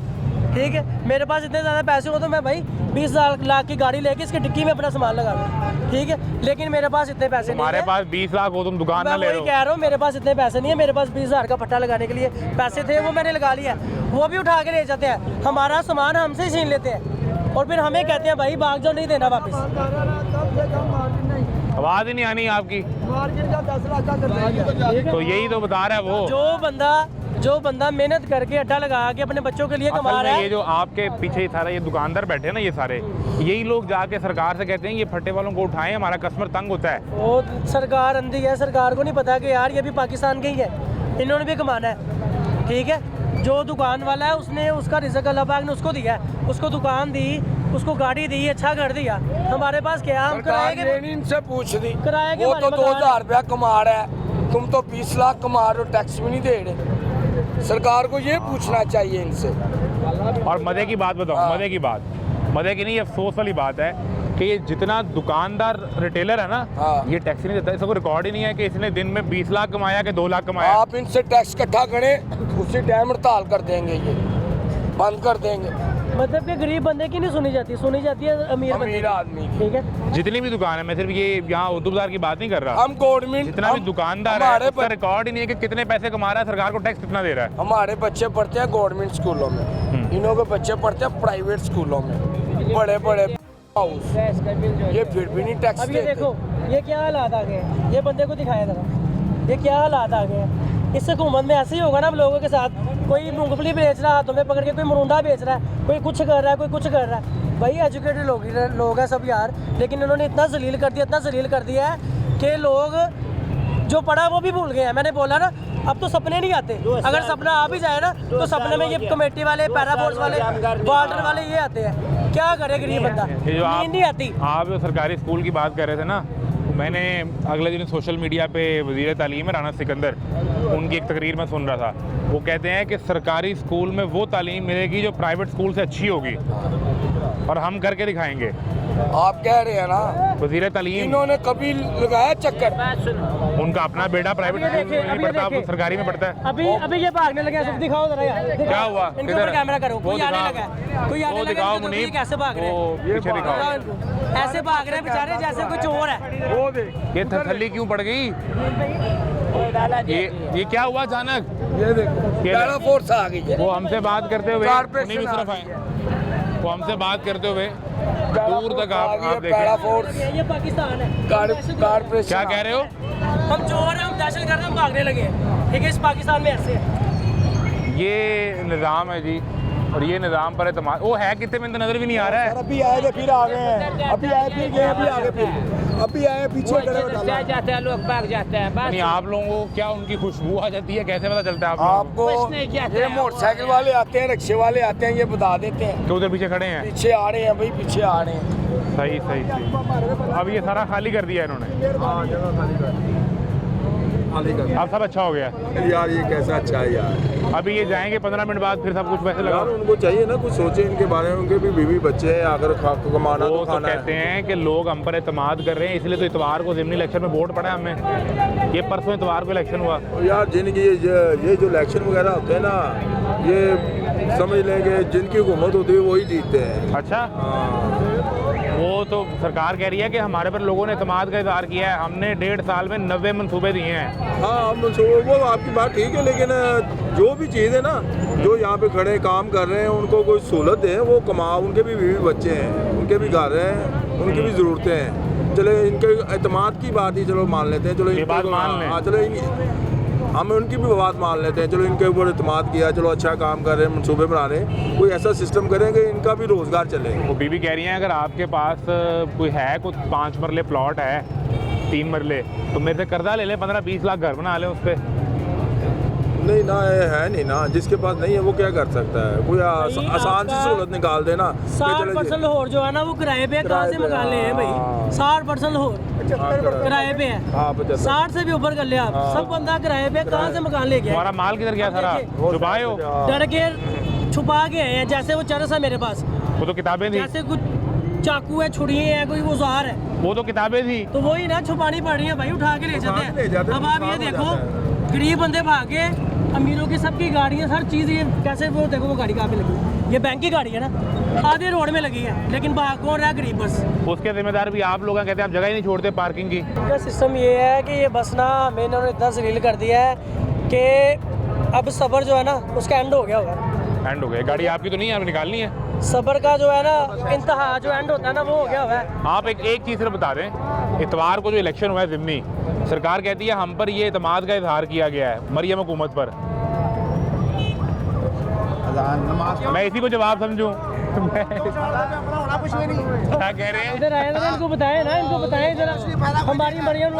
ठीक है, मेरे पास इतने ज़्यादा पैसे हो तो मैं भाई 20 लाख की गाड़ी लेके इसकी डिक्की में अपना सामान लगा दूँ, ठीक है, लेकिन मेरे पास इतने पैसे नहीं हमारे है। पास 20 लाख हो, तुम दुकान ना मैं ले वही रहे हो। कह रहा हूँ, मेरे पास इतने पैसे नहीं है, मेरे पास 20,000 का पट्टा लगाने के लिए पैसे थे, वो मैंने लगा लिया, वो भी उठा के ले जाते हैं, हमारा सामान हमसे ही छीन लेते हैं और फिर हमें कहते हैं भाई भाग जाओ, नहीं देना वापस। आवाज ही नहीं आनी आपकी, तो यही तो बता रहा है वो। जो बंदा मेहनत करके अड्डा लगा के अपने बच्चों के लिए कमा असल रहा में है, ये जो आपके पीछे सारा ये दुकानदार बैठे हैं ना, ये सारे यही लोग जाके सरकार से कहते हैं ये फट्टे वालों को उठाएं, हमारा कस्टमर तंग होता है। वो सरकार अंधी है, सरकार को नहीं पता कि यार ये भी पाकिस्तान के ही है, इन्होंने भी कमाना है, ठीक है। जो दुकान वाला है उसने उसका रिज़्क अल्लाह पाक ने उसको दिया है, उसको दुकान दी, उसको गाड़ी दी, अच्छा घर दिया। हमारे पास क्या, हम सरकार किराए ने नहीं इनसे पूछ दी, किराए के वो बारे तो में 2000 रुपया कमा रहा है, तुम तो 20 लाख कमा रहे हो, टैक्स भी नहीं दे रहे। सरकार को ये पूछना चाहिए इनसे। और मजे की बात बताओ, मजे की बात, मजे की नहीं, अफसोस वाली बात है कि ये जितना दुकानदार रिटेलर है ना, ये टैक्स नहीं देता। इसको रिकॉर्ड ही नहीं है कि इसने दिन में 20 लाख कमाया कि 2 लाख कमाया। आप इनसे टैक्स इकट्ठा करें, उसी टाइम हड़ताल कर देंगे, ये बंद कर देंगे। मतलब कि गरीब बंदे की नहीं सुनी जाती, सुनी जाती है अमीर आदमी की। ठीक है, जितनी भी दुकान है, मैं सिर्फ ये यहाँ उर्दू बाजार की बात नहीं कर रहा, हम गवर्नमेंट जितना भी दुकानदार है उसका रिकॉर्ड ही नहीं है कि कितने पैसे कमा रहा है, सरकार को टैक्स कितना दे रहा है। हमारे बच्चे पढ़ते हैं गवर्नमेंट स्कूलों में, इन्हों के बच्चे पढ़ते हैं प्राइवेट स्कूलों में, बड़े बड़े हाउस, ये फिर भी नहीं टैक्स अब ये देखो ये क्या हालात आ गए हैं, ये बंदे को दिखाया जरा, ये क्या हालात आ गए हैं। इस हुकूमत में ऐसे ही होगा ना हम लोगों के साथ, कोई मूंगफली बेच रहा है हाथों में पकड़ के, कोई मरुंडा बेच रहा है, कोई कुछ कर रहा है, कोई कुछ कर रहा है। भाई एजुकेटेड लोग हैं सब यार, लेकिन इन्होंने इतना जलील कर दिया, इतना जलील कर दिया है कि लोग जो पढ़ा वो भी भूल गए हैं। मैंने बोला ना, अब तो सपने नहीं आते, अगर सपना आ भी जाए ना तो सपने में ये कमेटी वाले, पैरा फोर्स वाले, वार्डर वाले ये आते हैं। क्या करे गरीब बंदा, नींद नहीं आती। आप जो सरकारी स्कूल की बात कर रहे थे ना, मैंने अगले दिन सोशल मीडिया पे वज़ीर तालीम है राना सिकंदर, उनकी एक तकरीर में सुन रहा था। वो कहते हैं कि सरकारी स्कूल में वो तालीम मिलेगी जो प्राइवेट स्कूल से अच्छी होगी, और हम करके दिखाएंगे। आप कह रहे हैं ना वज़ीर तालीम, इन्होंने कभी लगाया चक्कर? उनका अपना बेटा प्राइवेट स्कूल में नहीं पढ़ता, अब सरकारी में पढ़ता है। अभी ये भागने लगे, सब दिखाओ जरा यार, क्या हुआ? इनके ऊपर कैमरा करो, कोई आने लगा है, कोई आने लगा है, तो ये कैसे भाग रहे हैं, पीछे दिखाओ, ऐसे भाग रहे हैं बेचारे जैसे कोई चोर है। ये थल्ली क्यों पड़ गई? ये क्या हुआ अचानक? ये देखो पैरा फोर्स आ गई है। वो हमसे बात करते हुए कारपोरेशन उन्हीं भी सिर्फ आए, वो हमसे बात करते हुए दूर तक आप पैरा देखें। फोर्स, ये पाकिस्तान है, कारपोरेशन। क्या कह रहे हो? हम चोर हैं, हम दहशत गर्द, हम भागने लगे हैं, ठीक है। इस पाकिस्तान में ऐसे है, ये निज़ाम है जी, और ये निज़ाम पर एतमाद वो है कितने में नज़र भी नहीं आ रहा है। अभी आए थे फिर आ गए हैं, अभी आए फिर गए, अभी आगे फिर अभी आए पीछे जाते हैं लोग, भाग जाते हैं। नहीं, आप लोगों को क्या उनकी खुशबू आ जाती है, कैसे पता चलता है आपको? ये मोटरसाइकिल वाले आते हैं, रिक्शे वाले आते हैं, ये बता देते हैं तो उधर पीछे खड़े हैं। पीछे आ रहे हैं भाई, पीछे आ रहे हैं। सही सही सही। अब ये सारा खाली कर दिया इन्होंने, अब सब अच्छा हो गया यार। ये कैसा अच्छा है यार, अभी ये जाएंगे 15 मिनट बाद, फिर सब कुछ पैसे लगा। उनको चाहिए ना कुछ सोचे इनके बारे में, उनके भी बीवी बच्चे हैं, अगर कमाना वो तो तो खाना कहते है। हैं कि लोग हम पर एतमाद कर रहे हैं, इसलिए तो इतवार को ज़िमनी इलेक्शन में वोट पड़ा है हमें। ये परसों इतवार को इलेक्शन हुआ यार, जिनकी ये जो इलेक्शन वगैरह होते हैं ना, ये समझ लेंगे जिनकी हुकूमत होती है वही जीतते हैं। अच्छा, वो तो सरकार कह रही है कि हमारे पर लोगों ने एतमाद का इज़हार किया है, हमने 1.5 साल में 90 मनसूबे दिए हैं। हाँ, वो आपकी बात ठीक है, लेकिन जो भी चीज़ है ना, जो यहाँ पे खड़े काम कर रहे हैं उनको कोई सहूलत दें, वो कमा, उनके भी बीवी बच्चे हैं, उनके भी घर हैं, उनकी भी ज़रूरतें हैं। चले इनके एतमाद की बात ही चलो मान लेते हैं, चलो ये बात मान लें। हाँ, चलो हम उनकी भी बात मान लेते हैं, चलो इनके ऊपर एतमाद किया, चलो अच्छा काम कर रहे हैं, मनसूबे बना रहे हैं, कोई ऐसा सिस्टम करेंगे इनका भी रोज़गार चले। वो बीबी कह रही हैं अगर आपके पास कोई है, कुछ 5 मरले प्लॉट है, 3 मरले, तो मेरे से कर्जा ले लें, 15-20 लाख घर बना लें उस पर। नहीं ना, ये है नहीं ना, जिसके पास नहीं है वो क्या कर सकता है? कोई आसान सी सहूलत निकाल देना। 60% लाहौर जो है ना वो किराए पे, कहाँ से मंगा ले हैं भाई? 60% लाहौर किराए पे है, 60 से भी ऊपर कर ले आप, सब बंदा किराए पे, कहाँ से मकान ले गया? हमारा माल किधर गया सारा? दुबई हो? डर के छुपा के आए हैं, जैसे वो चरस है मेरे पास, वो तो किताबें थी, जैसे कुछ चाकू है, छुड़िए हैं, कोई औजार है, वो तो किताबें थी। तो वही ना छुपानी पड़ रही है भाई, उठा के ले जाते हैं। अब आप ये देखो, गरीब बंदे भागे, अमीरों की सबकी गाड़ियाँ, हर चीज़, ये कैसे, वो देखो वो गाड़ी कहाँ पे लगी है, ये बैंक की गाड़ी है ना, आधे रोड में लगी है, लेकिन भाग कौन रहा है? गरीब बस। उसके जिम्मेदार भी आप लोग हैं, कहते हैं आप जगह ही नहीं छोड़ते पार्किंग की। इनका सिस्टम ये है कि ये बस ना हमें इन्होंने इतना जलील कर दिया है कि अब सब्र जो है ना उसका एंड हो गया होगा। एंड हो गया, गाड़ी आपकी तो नहीं है, आप निकालनी है। सब्र का जो है ना इंतहा जो एंड होता है ना, वो हो गया हुआ है। आप एक चीज़ सिर्फ बता दें, इतवार को जो इलेक्शन हुआ है ज़िमनी, सरकार कहती है हम पर ये इतमाद का इजहार किया गया है मरियम हुकूमत पर। मैं इसी को जवाब समझूं? क्या कह रहे हैं? इधर आए ना, इनको बताएं ना, इनको बताएं जरा, हमारी मरियम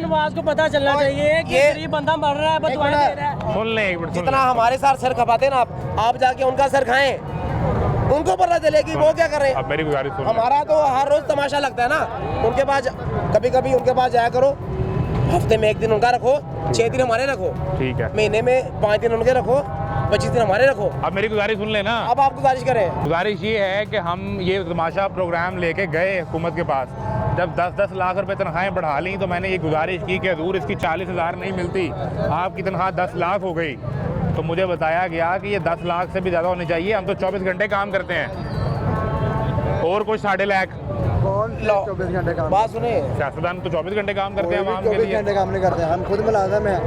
नवाज को पता चलना चाहिए कि गरीब बंदा मर रहा है, बददुआएं दे रहा है। सुन लें एक मिनट, सुन जितना लें। हमारे साथ सर खपाते ना आप जाके उनका सर खाएं, उनको पता चले कि वो क्या कर रहे हैं। अब मेरी गुजारिश सुन लें। हमारा तो हर रोज तमाशा लगता है ना, उनके पास कभी कभी उनके पास जाया करो, हफ्ते में 1 दिन उनका रखो, 6 दिन हमारे रखो, ठीक है, महीने में 5 दिन उनके रखो, 25 दिन हमारे रखो। अब मेरी गुजारिश सुन लेना। अब आप गुजारिश करें। गुजारिश ये है कि हम ये तमाशा प्रोग्राम लेके गए हुकूमत के पास, जब 10-10 लाख रुपए तनख्वाहें बढ़ा ली तो मैंने ये गुजारिश की कि हजूर इसकी 40,000 नहीं मिलती, आपकी तनख्वाह 10 लाख हो गई। तो मुझे बताया गया कि ये 10 लाख से भी ज़्यादा होनी चाहिए, हम तो 24 घंटे काम करते हैं, और कुछ 3.5 लाख। कौन 24 घंटे काम? बात सुने, सियासतदान तो 24 घंटे काम करते हैं आवाम के 24 लिए। घंटे काम नहीं करते, हम खुद मुलाजिम हैं,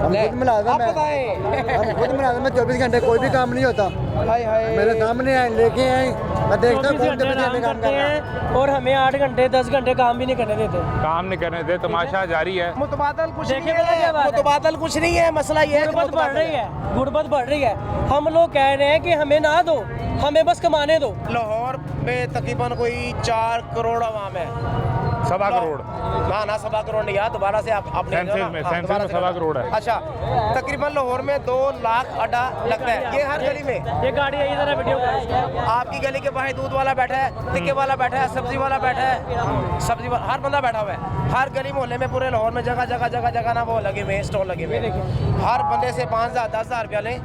हम खुद मुलाजिम आप हैं, बताएं। हम खुद मुलाजिम हैं। 24 घंटे कोई भी काम नहीं होता। मेरे सामने आए, लेके आए, मैं देखता हूँ 24 घंटे काम करते हैं और हमें 8 घंटे 10 घंटे काम भी नहीं करने देते। काम नहीं करने दे, तमाशा जारी है। मुतबादल कुछ नहीं देखिए पता क्या बात है? मुतबादल कुछ नहीं है, मसला ये है कि गुर्बत बढ़ रही है, गुर्बत बढ़ रही है। हम लोग कह रहे हैं कि हमें ना दो, हमें बस कमाने दो। लाहौर में तकरीबन कोई 4 करोड़ आवाम है। 1.25 करोड़। ना 1.25 करोड़ नहीं यार, दोबारा से आप अपने सेंसस में 1.25 करोड़ है। अच्छा, तकरीबन लाहौर में 2 लाख अड्डा लगता है, ये हर गली में। ये गाड़ी आई जरा वीडियो कर। आपकी गली के बाहर दूध वाला बैठा है, टिक्के वाला बैठा है, सब्जी वाला बैठा है, सब्जी वाला, हर बंदा बैठा हुआ है। हर गली मोहल्ले में पूरे लाहौर में जगह जगह ना वो लगे हुए हैं, स्टॉल लगे हुए हैं। हर बंदे से 5,000 10,000 रुपया लें।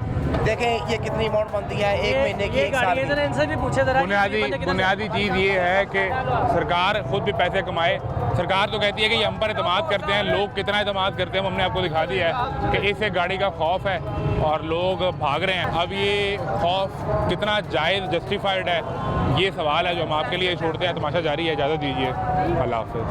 देखें ये कितनी अमाउंट बनती है एक महीने की, एक साल की। इनसे भी पूछे जरा। बुनियादी चीज़ ये है कि सरकार खुद भी पैसे कमाए। सरकार तो कहती है कि ये हम पर एतमाद करते हैं, लोग कितना एतमाद करते हैं हमने आपको दिखा दिया है कि इस एक गाड़ी का खौफ है और लोग भाग रहे हैं। अब ये खौफ कितना जायज़ जस्टिफाइड है, ये सवाल है जो हम आपके लिए छोड़ते हैं। तमाशा जारी है, इजाज़त दीजिए, अल्लाह हाफ़िज़।